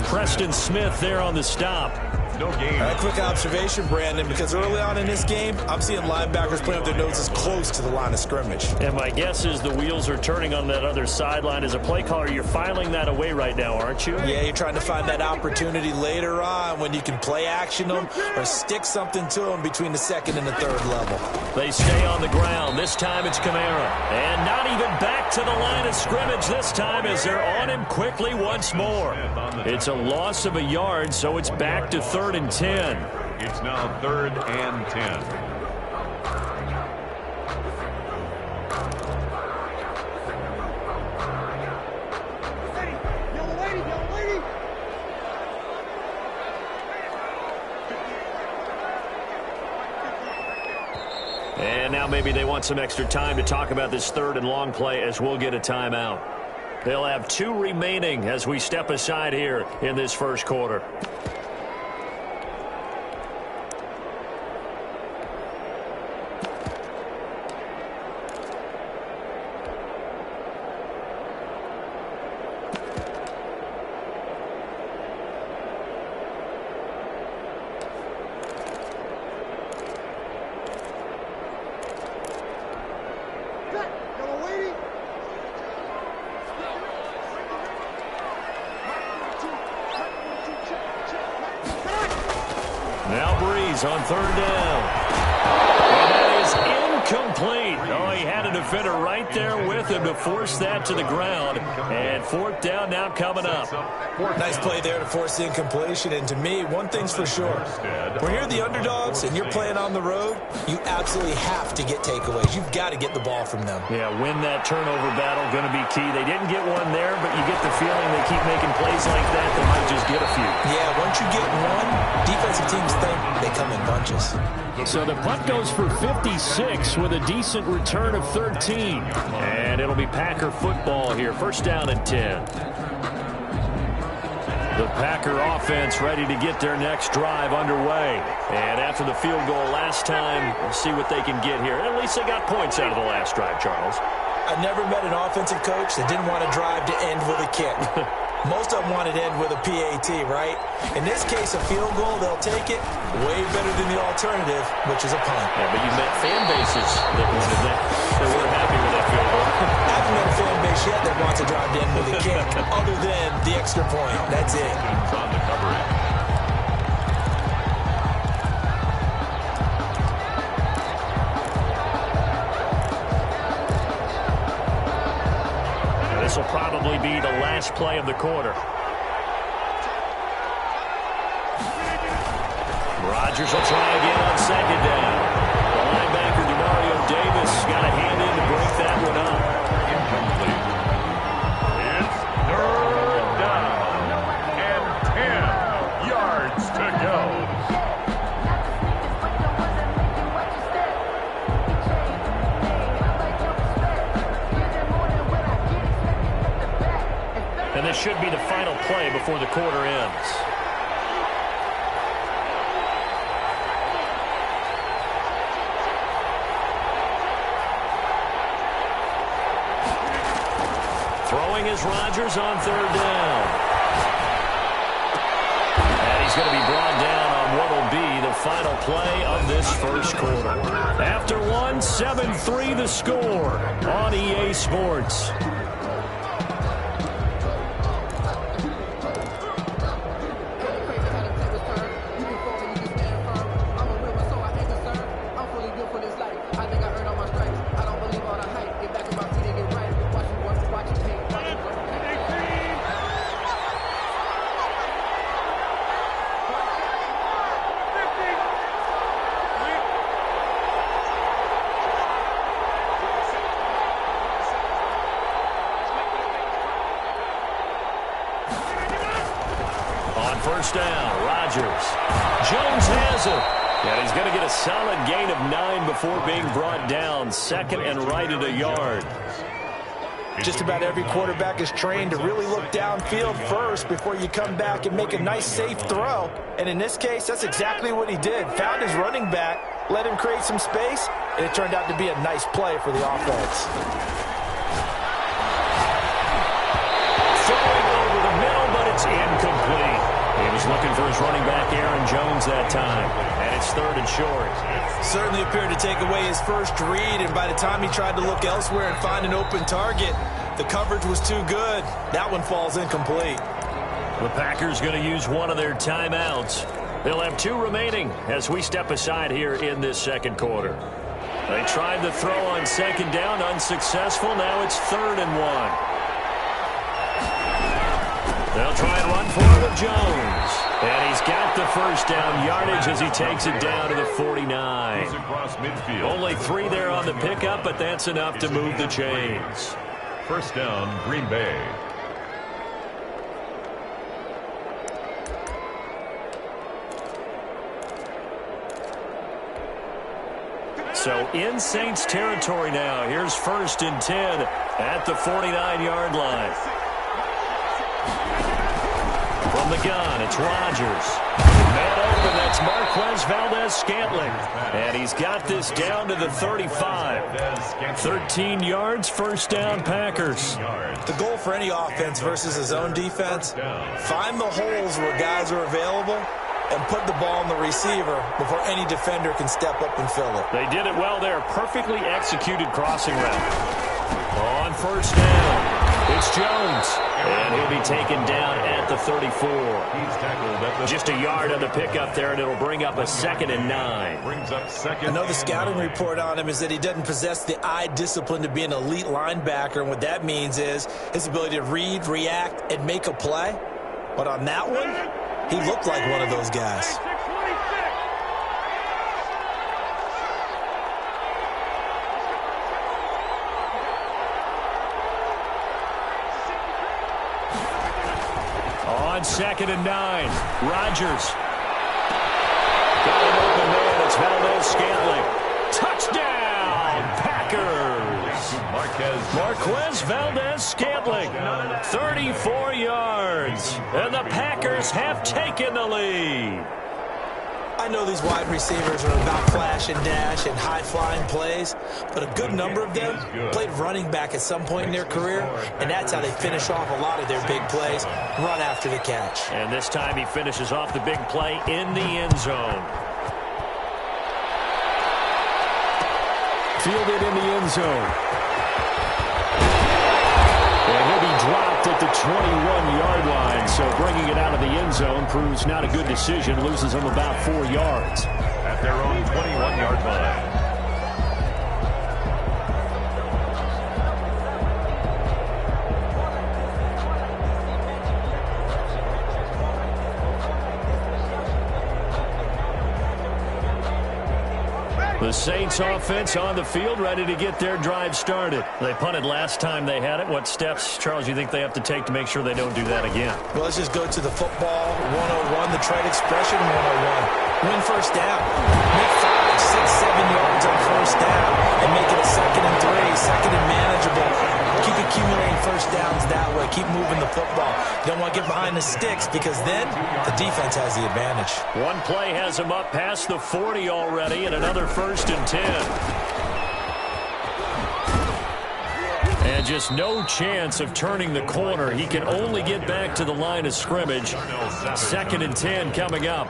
Preston Smith there on the stop. No gain. A quick observation, Brandon, because early on in this game, I'm seeing linebackers playing with their noses close to the line of scrimmage. And my guess is the wheels are turning on that other sideline. As a play caller, you're filing that away right now, aren't you? Yeah, you're trying to find that opportunity later on when you can play action them or stick something to them between the 2nd and the 3rd level. They stay on the ground. This time it's Kamara. And not even back to the line of scrimmage this time as they're on him quickly once more. It's a loss of a yard, so it's back to 3rd and 10. It's now 3rd and 10. And now maybe they want some extra time to talk about this 3rd and long play as we'll get a timeout. They'll have 2 remaining as we step aside here in this 1st quarter. On 3rd down. incomplete. Oh, he had a defender right there with him to force that to the ground. And fourth down now coming up. Nice play there to force the incompletion. And to me, one thing's for sure. When you're the underdogs and you're playing on the road, you absolutely have to get takeaways. You've got to get the ball from them. Yeah, win that turnover battle, going to be key. They didn't get one there, but you get the feeling they keep making plays like that, they might just get a few. Yeah, once you get one, defensive teams think they come in bunches. So the punt goes for 56 with a decent return of 13. And it'll be Packer football here. First down and 10. The Packer offense ready to get their next drive underway. And after the field goal last time, we'll see what they can get here. At least they got points out of the last drive, Charles. I've never met an offensive coach that didn't want to drive to end with a kick. Most of them wanted to end with a PAT, right? In this case, a field goal, they'll take it way better than the alternative, which is a punt. Yeah, but you met fan bases that wanted that. They weren't happy with that field goal. I haven't met a fan base yet that wants to drive to end with a kick, other than the extra point. That's it. On the coverage. This will probably be the last play of the quarter. Rodgers will try again on second down. The linebacker, Demario Davis, got a hand in to break that one up. Incomplete. It's third down and 10 yards to go. And this should be the final play before the quarter ends. Throwing is Rodgers on third down. And he's going to be brought down on what will be the final play of this first quarter. After one, 7-3 the score on EA Sports. First down, Rodgers. Jones has it. And he's going to get a solid gain of 9 before being brought down. Second and right at a yard. Just about every quarterback is trained to really look downfield first before you come back and make a nice, safe throw. And in this case, that's exactly what he did. Found his running back, let him create some space, and it turned out to be a nice play for the offense. Throwing over the middle, but it's incomplete. He was looking for his running back, Aaron Jones, that time. And it's third and short. Certainly appeared to take away his first read, and by the time he tried to look elsewhere and find an open target, the coverage was too good. That one falls incomplete. The Packers going to use one of their timeouts. They'll have 2 remaining as we step aside here in this second quarter. They tried the throw on second down, unsuccessful. Now it's third and 1. They'll try and run for it with Jones. And he's got the first down yardage as he takes it down to the 49. Across midfield. Only 3 there on the pickup, but that's enough to move the chains. First down, Green Bay. So in Saints territory now. Here's first and 10 at the 49-yard line. From the gun, it's Rodgers. Man open, that's Marquez Valdez-Scantling. And he's got this down to the 35. 13 yards, first down, Packers. The goal for any offense versus his own defense, find the holes where guys are available and put the ball in the receiver before any defender can step up and fill it. They did it well there. Perfectly executed crossing route. On first down. It's Jones, and he'll be taken down at the 34. Just a yard on the pickup there, and it'll bring up a 2nd and 9. Another scouting report on him is that he doesn't possess the eye discipline to be an elite linebacker, and what that means is his ability to read, react, and make a play. But on that one, he looked like one of those guys. On 2nd and 9, Rodgers. Got an open man. It's Valdez-Scantling. Touchdown, Packers. Marquez Valdez-Scantling, 34 yards. And the Packers have taken the lead. I know these wide receivers are about flash and dash and high-flying plays, but a good number of them played running back at some point in their career, and that's how they finish off a lot of their big plays, run after the catch. And this time he finishes off the big play in the end zone. Fielded in the end zone. And he'll be dropped at the 21-yard line, so bringing it out of the end zone proves not a good decision, loses him about 4 yards. At their own 21-yard line. The Saints offense on the field, ready to get their drive started. They punted last time they had it. What steps, Charles, you think they have to take to make sure they don't do that again? Well, let's just go to the football 101, the trade expression 101. Win first down. Make 5, 6, 7 yards on first down and make it a 2nd and 3, 2nd and manageable. Keep accumulating first downs that way. Keep moving the football. You don't want to get behind the sticks because then the defense has the advantage. One play has him up past the 40 already, and another 1st and 10. And just no chance of turning the corner. He can only get back to the line of scrimmage. 2nd and 10 coming up.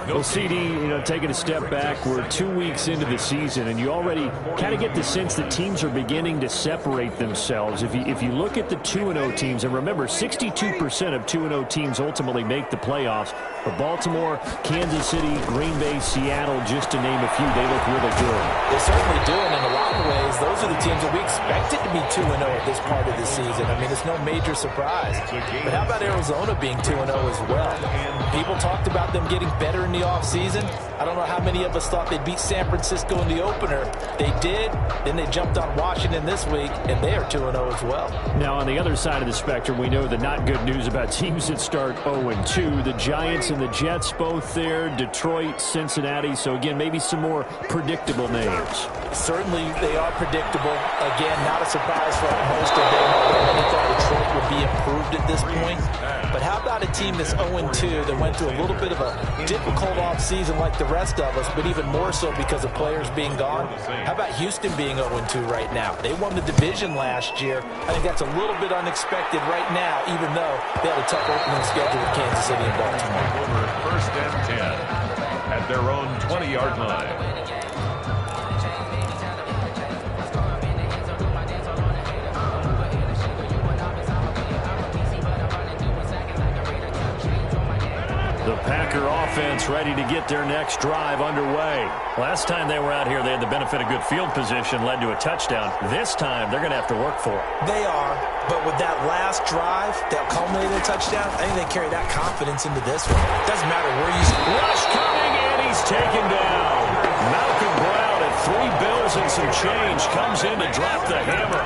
Well, CD, taking a step back, we're 2 weeks into the season, and you already kind of get the sense that teams are beginning to separate themselves. If you look at the 2-0 teams, and remember, 62% of 2-0 teams ultimately make the playoffs. But Baltimore, Kansas City, Green Bay, Seattle, just to name a few, they look really good. They certainly do, and in a lot of ways, those are the teams that we expected to be 2-0 at this part of the season. I mean, it's no major surprise. But how about Arizona being 2-0 as well? People talked about them getting better in the offseason. I don't know how many of us thought they'd beat San Francisco in the opener. They did. Then they jumped on Washington this week, and they are 2-0 as well. Now, on the other side of the spectrum, we know the not good news about teams that start 0-2. The Giants and the Jets both there, Detroit, Cincinnati. So, again, maybe some more predictable names. Certainly, they are predictable. Again, not a surprise for most of them. Many thought Detroit would be improved at this point. But how about a team that's 0-2 that went through a little bit of a difficult offseason like the rest of us, but even more so because of players being gone? How about Houston being 0-2 right now? They won the division last year. I think that's a little bit unexpected right now, even though they had a tough opening schedule with Kansas City and Baltimore. 1st and 10 at their own 20-yard line. The Packer offense ready to get their next drive underway. Last time they were out here, they had the benefit of good field position, led to a touchdown. This time, they're going to have to work for it. They are, but with that last drive that culminated in a touchdown, I think they carry that confidence into this one. Doesn't matter where you stand. Rush coming, and he's taken down. Malcolm Brown at $3 bills and some change comes in to drop the hammer.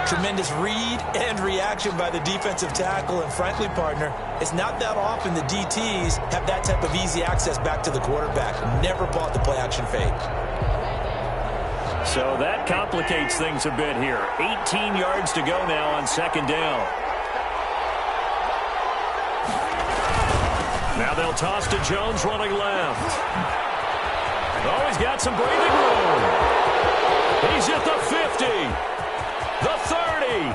Tremendous read and reaction by the defensive tackle, and frankly, partner, it's not that often the DTs have that type of easy access back to the quarterback. Never bought the play-action fake. So that complicates things a bit here. 18 yards to go now on 2nd down. Now they'll toss to Jones running left. Oh, he's got some breathing room. He's at the 50. The 30,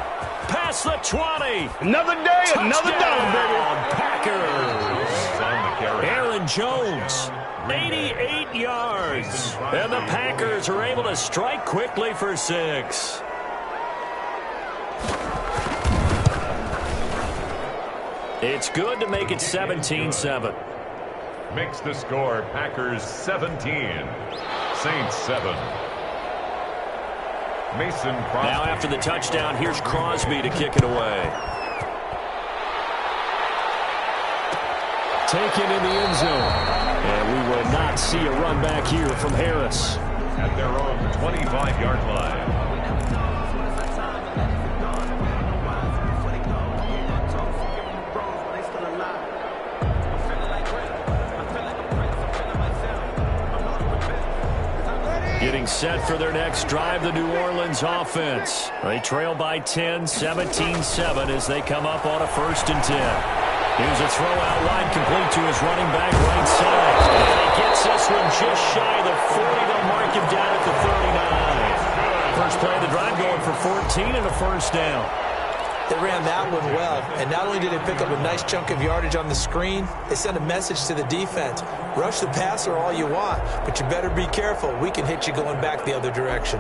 past the 20. Another day, touchdown, another down, baby. Packers. Aaron Jones, 88 yards. And the Packers are able to strike quickly for 6. It's good to make it 17-7. Makes the score Packers 17, Saints 7. Mason Crosby. Now after the touchdown, here's Crosby to kick it away. Taken in the end zone. And we will not see a run back here from Harris. At their own 25-yard line. Getting set for their next drive, the New Orleans offense. They trail by 10, 17-7 as they come up on a 1st and 10. Here's a throw out wide, complete to his running back right side. And he gets this one just shy of the 40. They'll mark him down at the 39. First play of the drive going for 14 and a 1st down. They ran that one well, and not only did they pick up a nice chunk of yardage on the screen, they sent a message to the defense. Rush the passer all you want, but you better be careful. We can hit you going back the other direction.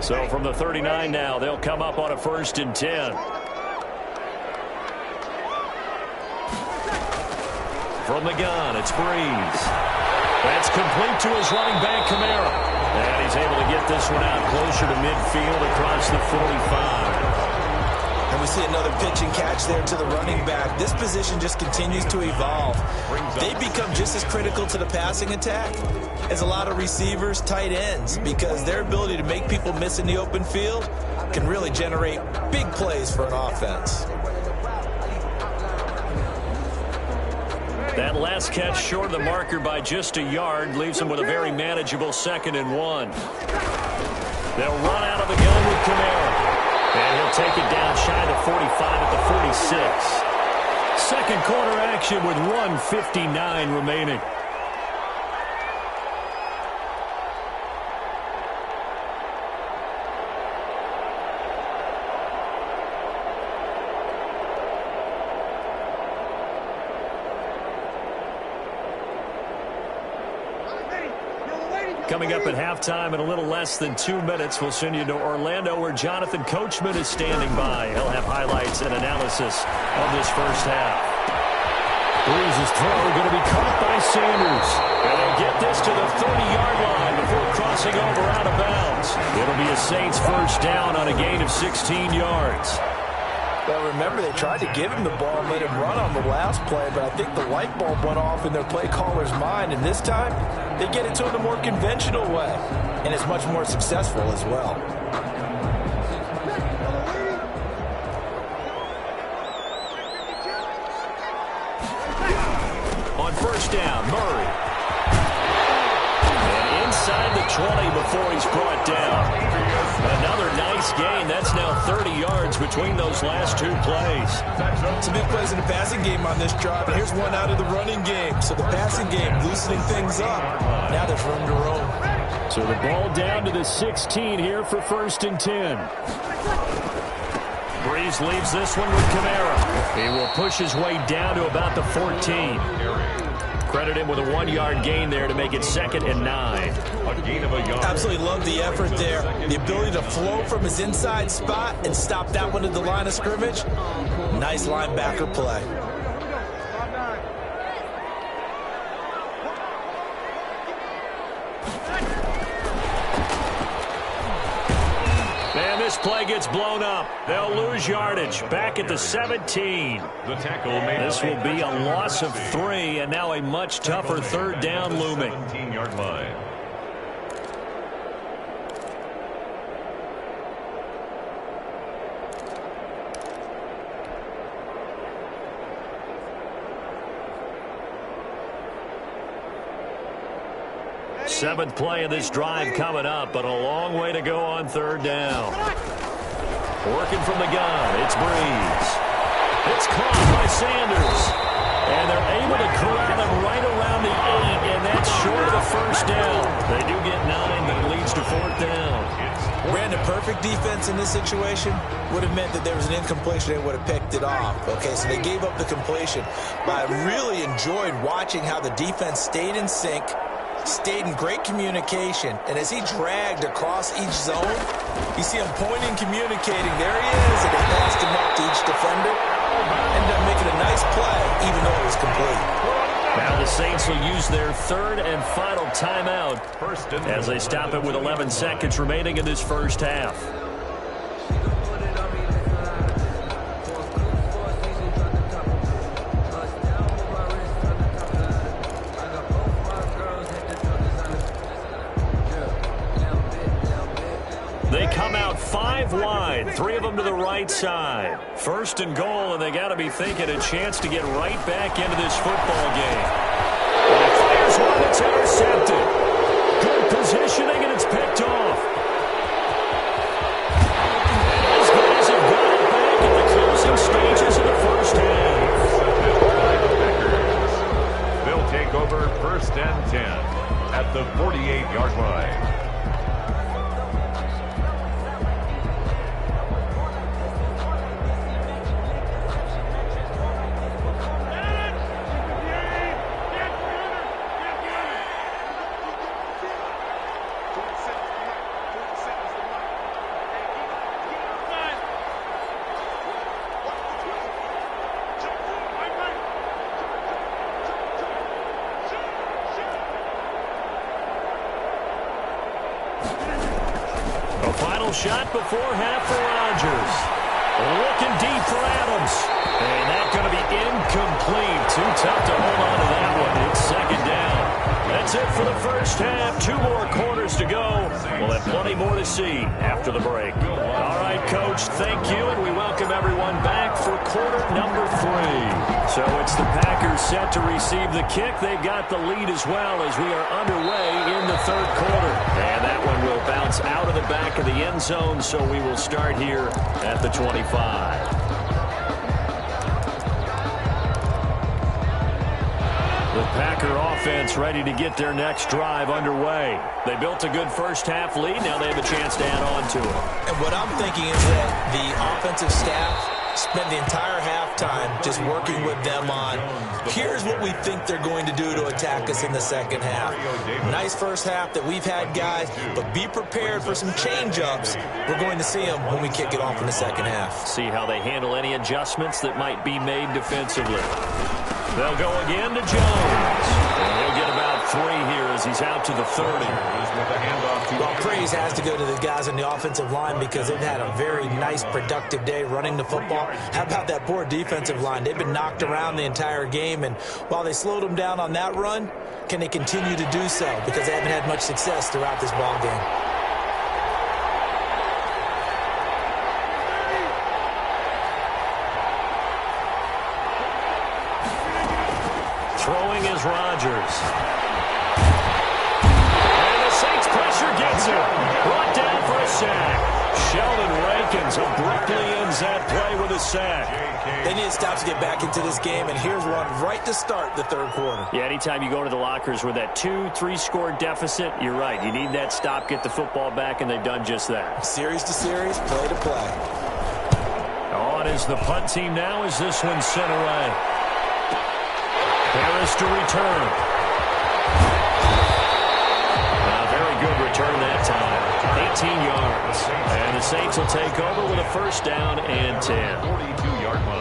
So from the 39 now, they'll come up on a 1st and 10. From the gun, it's Breeze. That's complete to his running back, Kamara. And he's able to get this one out closer to midfield across the 45. And we see another pitch and catch there to the running back. This position just continues to evolve. They become just as critical to the passing attack as a lot of receivers, tight ends, because their ability to make people miss in the open field can really generate big plays for an offense. That last catch short of the marker by just a yard leaves him with a very manageable 2nd and 1. They'll run out of the gun with Kamara. And he'll take it down shy of the 45 at the 46. Second quarter action with 1:59 remaining. Coming up at halftime in a little less than 2 minutes, we'll send you to Orlando where Jonathan Coachman is standing by. He'll have highlights and analysis of this first half. Breeze's throw going to be caught by Sanders. And they'll get this to the 30-yard line before crossing over out of bounds. It'll be a Saints 1st down on a gain of 16 yards. Well, remember, they tried to give him the ball and let him run on the last play, but I think the light bulb went off in their play caller's mind, and this time they get it to him a more conventional way, and it's much more successful as well. On 1st down, Murray. And inside the 20 before he's brought down. Another nice gain. That's now 30 yards between those last 2 plays. Some big plays in the passing game on this drive, and here's one out of the running game. So the passing game loosening things up. Now there's room to roam. So the ball down to the 16 here for 1st and 10. Breeze leaves this one with Kamara. He will push his way down to about the 14. Credit him with a 1-yard gain there to make it 2nd and 9. A gain of a yard. Absolutely love the effort there. The ability to flow from his inside spot and stop that one at the line of scrimmage. Nice linebacker play. And this play gets blown up. They'll lose yardage. Back at the 17. The tackle made. This will be a loss of 3, and now a much tougher 3rd down looming. 17-yard line. Seventh play of this drive coming up, but a long way to go on 3rd down. Working from the gun, it's Breeze. It's caught by Sanders. And they're able to corral him right around the 8, and that's short of the 1st down. They do get 9, but it leads to 4th down. Ran a perfect defense in this situation. Would have meant that there was an incompletion. They would have picked it off. Okay, so they gave up the completion. But I really enjoyed watching how the defense stayed in sync, stayed in great communication. And as he dragged across each zone, you see him pointing, communicating. There he is. And they passed him up to each defender. Ended up making a nice play, even though it was complete. Now the Saints will use their third and final timeout as they stop it with 11 seconds remaining in this first half. They come out 5 wide, 3 of them to the right side. First and goal, and they got to be thinking a chance to get right back into this football game. And he fires one that's intercepted. Good positioning, and it's picked off. And these guys have got it back in the closing stages of the first half. They'll take over first and 10 at the 48-yard line. Shot before half for Rodgers. Looking deep for Adams. And that's going to be incomplete. Too tough to hold on to that one. It's second down. That's it for the first half. 2 more quarters to go. We'll have plenty more to see after the break. All right, Coach, thank you. And we welcome everyone back for quarter number 3. So it's the Packers set to receive the kick. They've got the lead as well as we are underway in the third quarter. And that one will bounce out of the back of the end zone, so we will start here at the 25. The Packer offense ready to get their next drive underway. They built a good first half lead. Now they have a chance to add on to it. And what I'm thinking is that the offensive staff spent the entire halftime just working with them on, here's what we think they're going to do to attack us in the second half. Nice first half that we've had, guys, but be prepared for some change-ups. We're going to see them when we kick it off in the second half. See how they handle any adjustments that might be made defensively. They'll go again to Jones. And he'll get about 3 here as he's out to the 30. Well, praise has to go to the guys on the offensive line because they've had a very nice, productive day running the football. How about that poor defensive line? They've been knocked around the entire game, and while they slowed them down on that run, can they continue to do so? Because they haven't had much success throughout this ball game. Throwing is Rodgers. And the Saints pressure gets him. Brought down for a sack. Sheldon Rankins abruptly ends that play with a sack. They need to stop to get back into this game, and here's one right to start the third quarter. Yeah, anytime you go to the lockers with that 2-3 score deficit, you're right. You need that stop, get the football back, and they've done just that. Series to series, play to play. On is the punt team now as this one's sent away. Harris to return. A very good return that time. 18 yards. And the Saints will take over with a first down and 10. 42-yard line.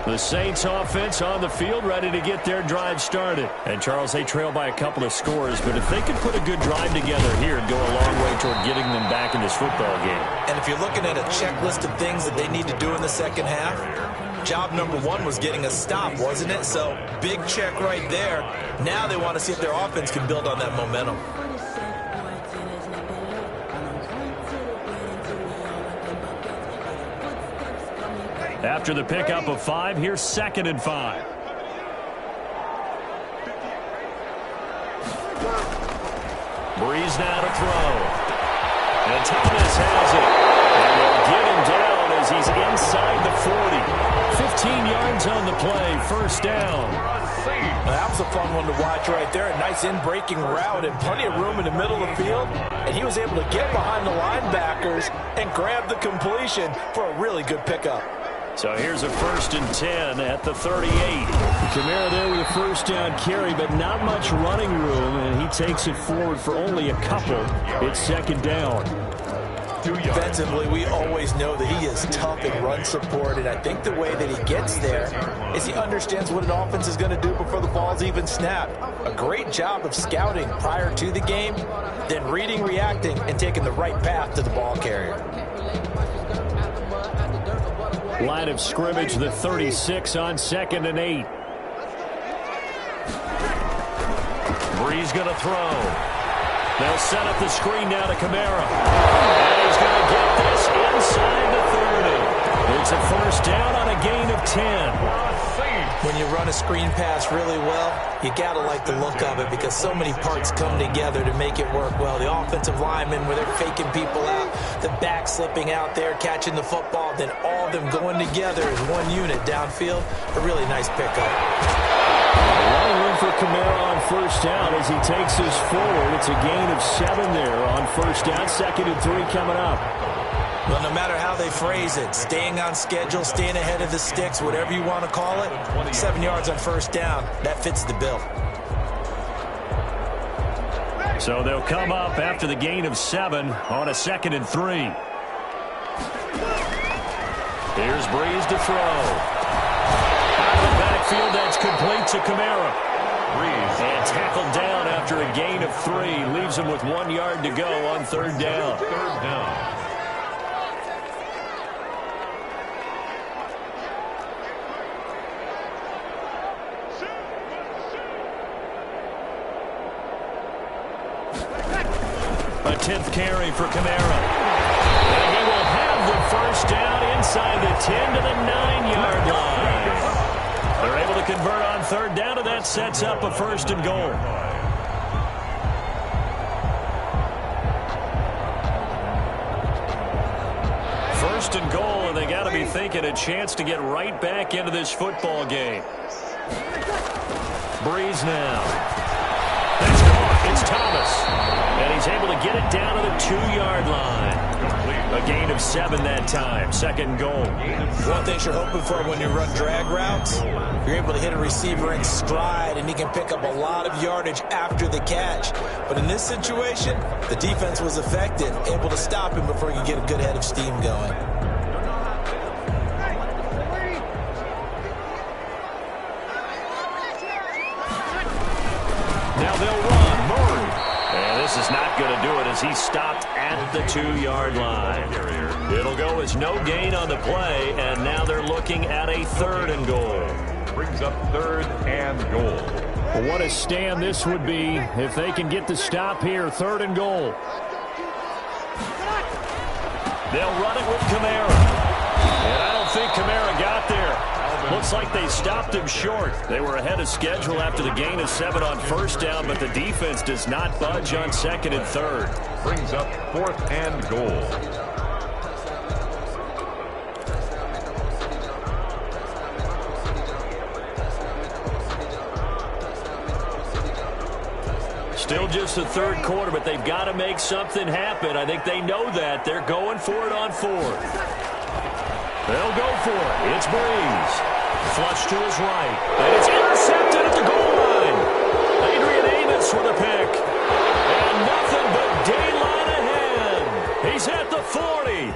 The Saints offense on the field ready to get their drive started. And, Charles, they trail by a couple of scores, but if they could put a good drive together here, it'd go a long way toward getting them back in this football game. And if you're looking at a checklist of things that they need to do in the second half, job number 1 was getting a stop, wasn't it? So, big check right there. Now they want to see if their offense can build on that momentum. After the pickup of 5, here's 2nd and 5. Breeze now to throw. And Thomas has it. And they'll get him down as he's inside the 40. 15 yards on the play, first down. That was a fun one to watch right there. A nice in-breaking route and plenty of room in the middle of the field. And he was able to get behind the linebackers and grab the completion for a really good pickup. So here's a 1st and 10 at the 38. Kamara there with a first down carry, but not much running room, and he takes it forward for only a couple. It's 2nd down. Defensively, we always know that he is tough in run support, and I think the way that he gets there is he understands what an offense is going to do before the ball's even snapped. A great job of scouting prior to the game, then reading, reacting, and taking the right path to the ball carrier. Line of scrimmage, the 36 on 2nd and 8. Breeze going to throw. They'll set up the screen now to Kamara. And he's going to get this inside the 30. It's a 1st down on a gain of 10. When you run a screen pass really well, you got to like the look of it because so many parts come together to make it work well. The offensive linemen, where they're faking people out, the back slipping out there, catching the football, then all of them going together as one unit downfield. A really nice pickup. A lot of room for Kamara on 1st down as he takes us forward. It's a gain of 7 there on 1st down. 2nd and 3 coming up. Well, no matter how they phrase it, staying on schedule, staying ahead of the sticks, whatever you want to call it, 7 yards on 1st down, that fits the bill. So they'll come up after the gain of 7 on a 2nd and 3. Here's Breeze to throw. Out of the backfield, that's complete to Kamara. Breeze. And tackled down after a gain of 3. Leaves him with 1 yard to go on 3rd down. 3rd down. A 10th carry for Kamara. And he will have the 1st down inside the 10 to the 9-yard line. They're able to convert on 3rd down, and that sets up a 1st and goal. First and goal, and they got to be thinking a chance to get right back into this football game. Breeze now. That's caught. It's Thomas. And he's able to get it down to the 2-yard line. A gain of 7 that time. 2nd goal. One thing you're hoping for when you run drag routes, you're able to hit a receiver in stride, and he can pick up a lot of yardage after the catch. But in this situation, the defense was effective, able to stop him before he could get a good head of steam going. Now they'll run. Murray. And this is not going to do it as he stopped at the 2-yard line. It'll go as no gain on the play, and now they're looking at a 3rd and goal. Brings up 3rd and goal. Well, what a stand this would be if they can get the stop here. 3rd and goal. They'll run it with Kamara. And I don't think Kamara got there. Looks like they stopped him short. They were ahead of schedule after the gain of 7 on 1st down, but the defense does not budge on 2nd and 3rd. Brings up 4th and goal. Still just the 3rd quarter, but they've got to make something happen. I think they know that. They're going for it on 4th. They'll go for it. It's Breeze. Flush to his right. And it's intercepted at the goal line. Adrian Amos with a pick. And nothing but daylight ahead. He's at the 40,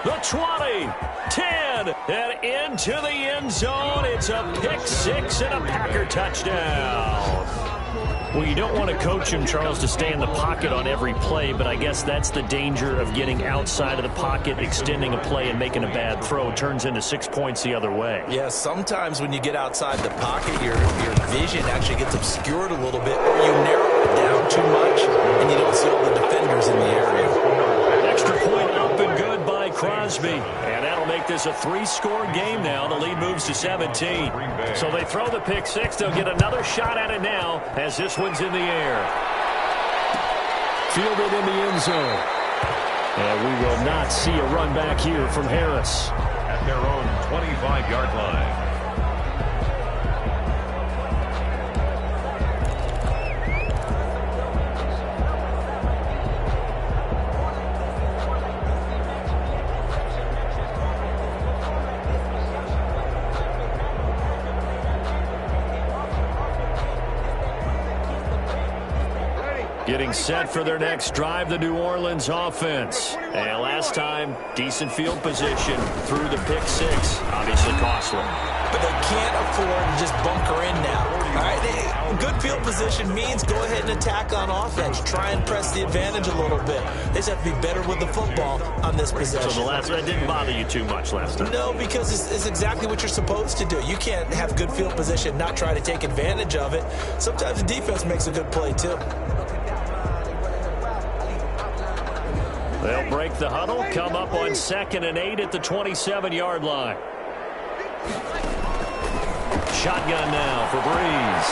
the 20, 10, and into the end zone. It's a pick 6 and a Packer touchdown. Well, you don't want to coach him, Charles, to stay in the pocket on every play, but I guess that's the danger of getting outside of the pocket, extending a play, and making a bad throw. Turns into 6 points the other way. Yeah, sometimes when you get outside the pocket, your vision actually gets obscured a little bit, or you narrow it down too much, and you don't see all the defenders in the area. Extra point up and good by Crosby. And that'll make this a 3-score game now. The lead moves to 17. So they throw the pick 6. They'll get another shot at it now as this one's in the air. Fielded in the end zone. And we will not see a run back here from Harris. At their own 25-yard line. Getting set for their next drive, the New Orleans offense. And last time, decent field position through the pick six. Obviously costly. But they can't afford to just bunker in now. All right, good field position means go ahead and attack on offense. Try and press the advantage a little bit. They just have to be better with the football on this possession. So that didn't bother you too much last time? No, because it's exactly what you're supposed to do. You can't have good field position, not try to take advantage of it. Sometimes the defense makes a good play, too. They'll break the huddle, come up on 2nd and 8 at the 27-yard line. Shotgun now for Breeze.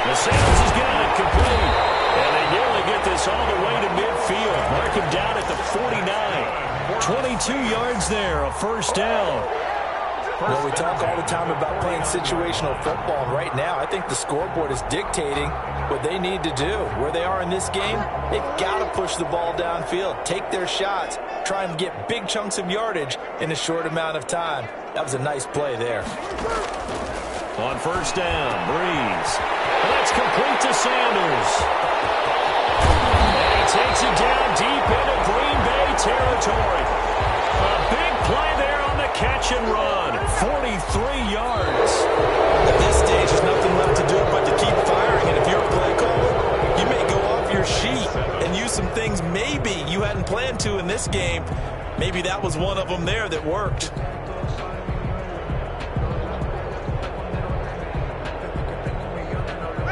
The Sanders has got it complete. And they nearly get this all the way to midfield. Mark him down at the 49. 22 yards there, a first down. Well, we talk all the time about playing situational football, and right now I think the scoreboard is dictating what they need to do. Where they are in this game, they've got to push the ball downfield, take their shots, try and get big chunks of yardage in a short amount of time. That was a nice play there. On first down, Breeze. And that's complete to Sanders. And he takes it down deep into Green Bay territory. A big play there on the catch and run. 43 yards. At this stage, there's nothing left to do but to keep firing. And if you're a play caller, you may go off your sheet and use some things maybe you hadn't planned to in this game. Maybe that was one of them there that worked.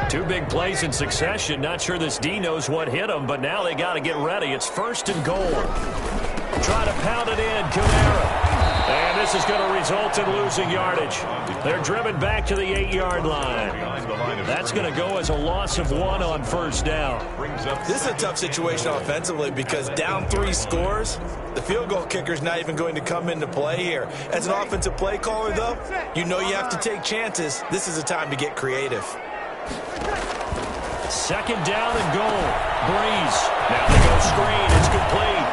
Two big plays in succession. Not sure this D knows what hit him, but now they got to get ready. It's 1st and goal. Try to pound it in, Kamara. And this is going to result in losing yardage. They're driven back to the 8-yard line. That's going to go as a loss of 1 on first down. This is a tough situation offensively because down 3 scores, the field goal kicker's not even going to come into play here. As an offensive play caller, though, you know you have to take chances. This is a time to get creative. 2nd down and goal. Breeze. Now they go screen. It's complete.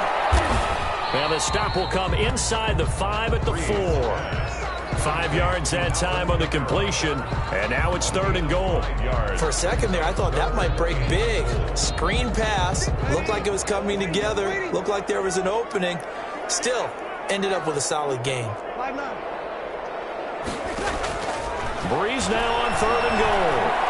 And the stop will come inside the 5 at the 4. 5 yards that time on the completion. And now it's 3rd and goal. For a second there, I thought that might break big. Screen pass. Looked like it was coming together. Looked like there was an opening. Still, ended up with a solid gain. Breeze now on 3rd and goal.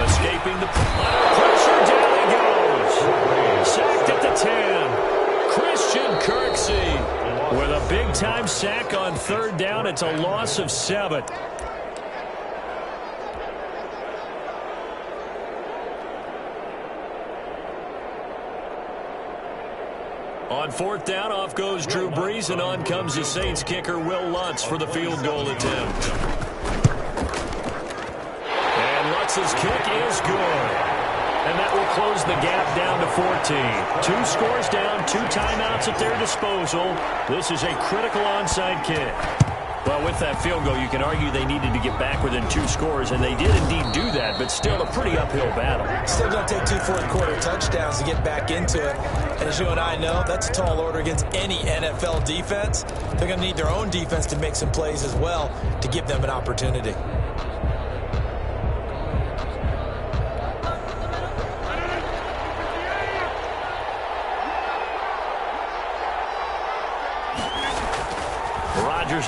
Escaping the pressure, down he goes. Sacked at the 10. Christian Kirksey with a big-time sack on 3rd down. It's a loss of 7. On 4th down, off goes Drew Brees, and on comes the Saints kicker Will Lutz for the field goal attempt. Lutz's kick is good. And that will close the gap down to 14. 2 scores down, 2 timeouts at their disposal. This is a critical onside kick. Well, with that field goal, you can argue they needed to get back within 2 scores, and they did indeed do that, but still a pretty uphill battle. Still going to take 2 fourth-quarter touchdowns to get back into it. And as you and I know, that's a tall order against any NFL defense. They're going to need their own defense to make some plays as well to give them an opportunity.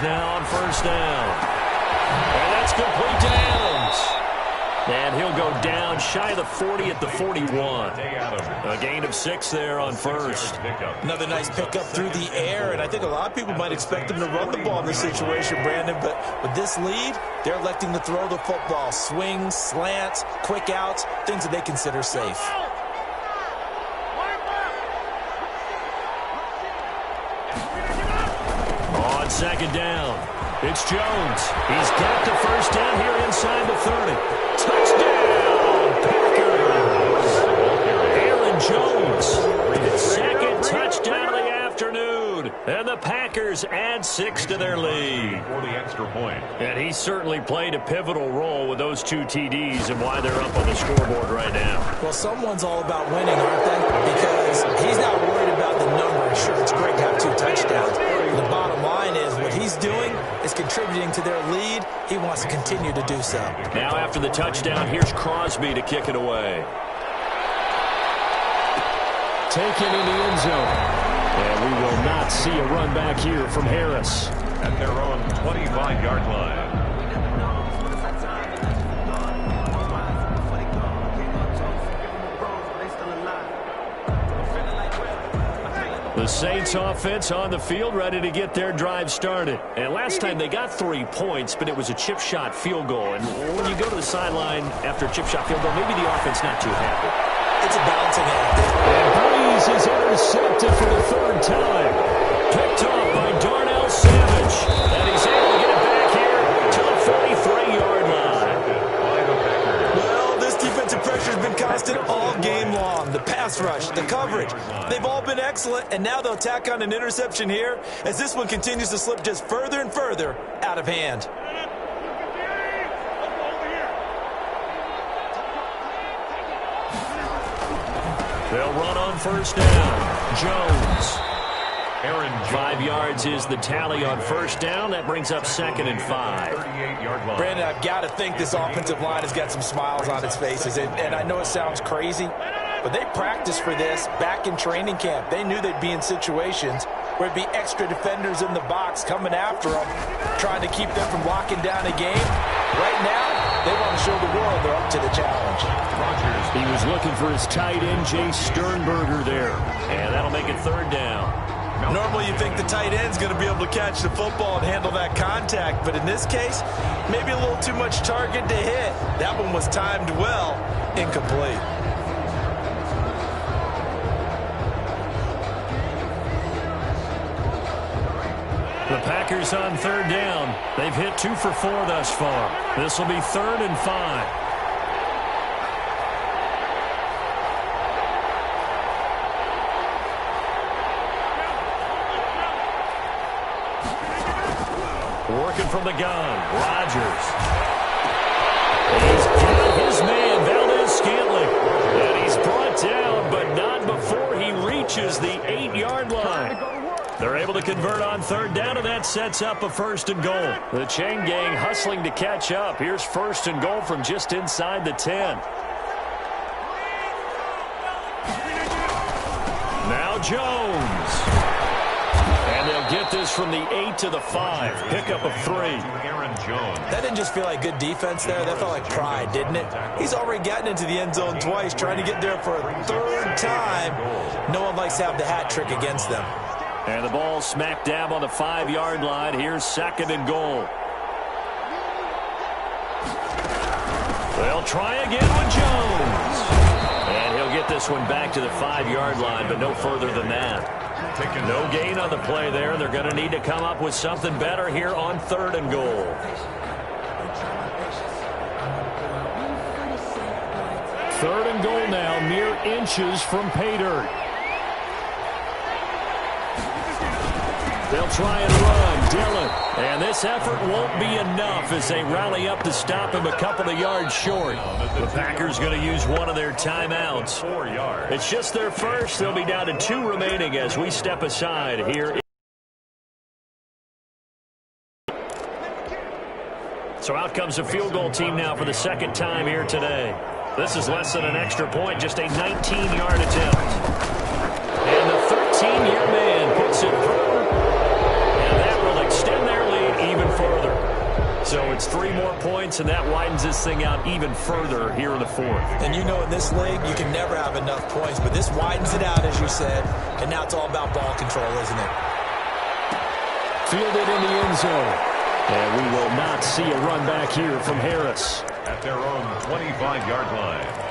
Now on first down. And that's complete to Adams. And he'll go down shy of the 40 at the 41. A gain of 6 there on first. Another nice pickup through the air, and I think a lot of people might expect him to run the ball in this situation, Brandon, but with this lead, they're electing to throw the football. Swings, slants, quick outs, things that they consider safe. Second down. It's Jones. He's got the first down here inside the 30. Touchdown, Packers. Aaron Jones. Second touchdown of the afternoon. And the Packers add 6 to their lead. For the extra point. And he certainly played a pivotal role with those 2 TDs and why they're up on the scoreboard right now. Well, someone's all about winning, aren't they? Because he's not worried about the number. Sure, it's great to have 2 touchdowns. The bottom line is what he's doing is contributing to their lead. He wants to continue to do so. Now after the touchdown, here's Crosby to kick it away. taken in the end zone. And we will not see a run back here from Harris. At their own 25-yard line. The Saints offense on the field, ready to get their drive started. And last time they got 3 points, but it was a chip shot field goal. And when you go to the sideline after a chip shot field goal, maybe the offense not too happy. It's a balancing act. And Breeze is intercepted for the 3rd time. Picked off by Darnell Savage. And he's able to get it back here to the 43-yard line. Well, this defensive pressure has been constant all game long. The pass rush, the coverage, they've all been excellent, and now they'll tack on an interception here as this one continues to slip just further and further out of hand. They'll run on 1st down. Jones. 5 yards is the tally on 1st down. That brings up 2nd and 5. Brandon, I've got to think this offensive line has got some smiles on its faces. And I know it sounds crazy, but they practiced for this back in training camp. They knew they'd be in situations where it'd be extra defenders in the box coming after them, trying to keep them from locking down a game. Right now, they want to show the world they're up to the challenge. He was looking for his tight end, Jay Sternberger there. And that'll make it 3rd down. Normally you think the tight end's going to be able to catch the football and handle that contact, but in this case, maybe a little too much target to hit. That one was timed well, incomplete. The Packers on 3rd down. They've hit 2 for 4 thus far. This will be 3rd and 5. Working from the gun, Rodgers. He's got his man, Valdez-Scantling. And he's brought down, but not before he reaches the 8-yard line. They're able to convert on 3rd down, and that sets up a 1st and goal. The chain gang hustling to catch up. Here's 1st and goal from just inside the 10. Now Jones. And they'll get this from the 8 to the 5. Pickup of 3. That didn't just feel like good defense there. That felt like pride, didn't it? He's already gotten into the end zone twice, trying to get there for a 3rd time. No one likes to have the hat trick against them. And the ball smack dab on the 5-yard line. Here's 2nd and goal. They'll try again with Jones. And he'll get this one back to the 5-yard line, but no further than that. No gain on the play there. They're going to need to come up with something better here on 3rd and goal. Third and goal now, mere inches from pay dirt. They'll try and run, Dillon. And this effort won't be enough as they rally up to stop him a couple of yards short. The Packers going to use one of their timeouts. 4 yards. It's just their first. They'll be down to 2 remaining as we step aside here. So out comes a field goal team now for the 2nd time here today. This is less than an extra point, just a 19-yard attempt. And the 13-year man puts it through. Extend their lead even further. So it's 3 more points, and that widens this thing out even further here in the 4th. And you know in this league, you can never have enough points, but this widens it out, as you said, and now it's all about ball control, isn't it? Fielded in the end zone. And we will not see a run back here from Harris. At their own 25-yard line.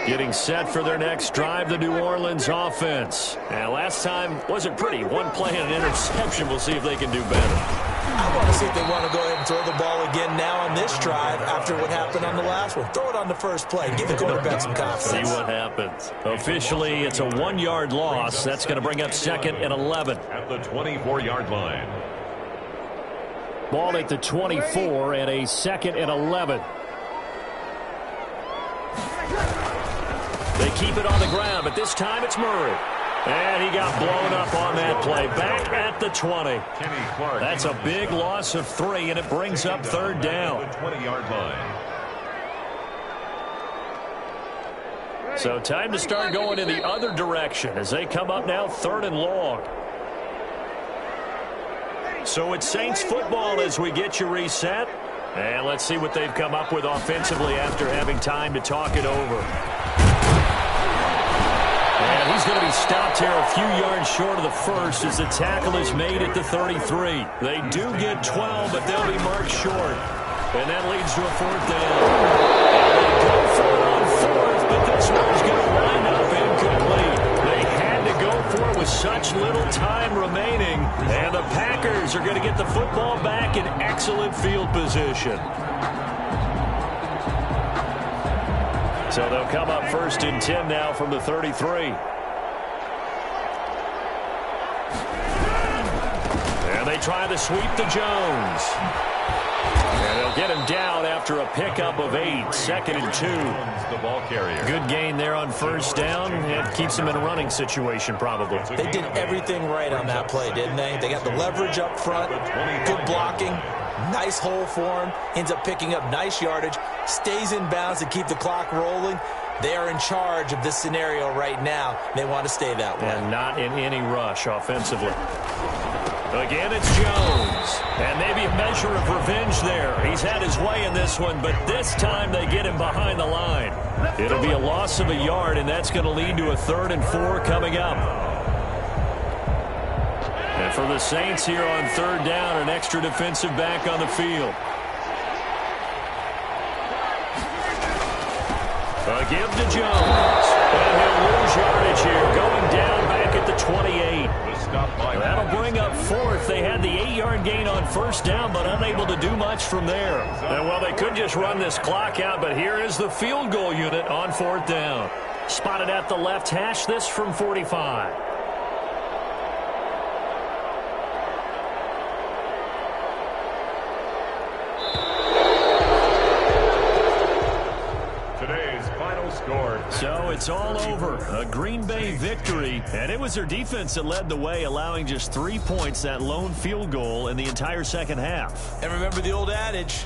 Getting set for their next drive, the New Orleans offense. And last time wasn't pretty. 1 play and an interception. We'll see if they can do better. I want to see if they want to go ahead and throw the ball again now on this drive after what happened on the last one. Throw it on the first play. Give the quarterback some confidence. See what happens. Officially, it's a 1-yard loss. That's going to bring up 2nd and 11. At the 24-yard line. Ball at the 24 and a 2nd and 11. They keep it on the ground, but this time it's Murray. And he got blown up on that play. Back at the 20. That's a big loss of 3, and it brings up third down. 20-yard line. So time to start going in the other direction as they come up now 3rd and long. So it's Saints football as we get you reset. And let's see what they've come up with offensively after having time to talk it over. And he's going to be stopped here a few yards short of the first as the tackle is made at the 33. They do get 12, but they'll be marked short. And that leads to a 4th down. And they go for it on 4th, but this one's going to wind up incomplete. They had to go for it with such little time remaining. And the Packers are going to get the football back in excellent field position. So they'll come up 1st and 10 now from the 33. And they try to sweep to Jones. And they'll get him down after a pickup of 8. 2nd and 2. The ball carrier. Good gain there on 1st down. It keeps them in a running situation probably. They did everything right on that play, didn't they? They got the leverage up front, good blocking, nice hole for him, ends up picking up nice yardage, stays in bounds to keep the clock rolling. They are in charge of this scenario right now. They want to stay that way. And not in any rush offensively. Again, it's Jones. And maybe a measure of revenge there. He's had his way in this one, but this time they get him behind the line. It'll be a loss of a yard, and that's going to lead to a 3rd and 4 coming up. And for the Saints here on 3rd down, an extra defensive back on the field. A give to Jones. And he'll lose yardage here, going down back at the 28. That'll bring up 4th. They had the 8-yard gain on 1st down, but unable to do much from there. And, well, they could just run this clock out, but here is the field goal unit on 4th down. Spotted at the left hash, this from 45. So it's all over. A Green Bay victory, and it was their defense that led the way, allowing just 3 points, that lone field goal in the entire second half. And remember the old adage,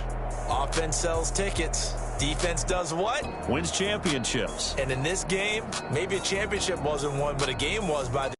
offense sells tickets. Defense does what? Wins championships. And in this game, maybe a championship wasn't won, but a game was by the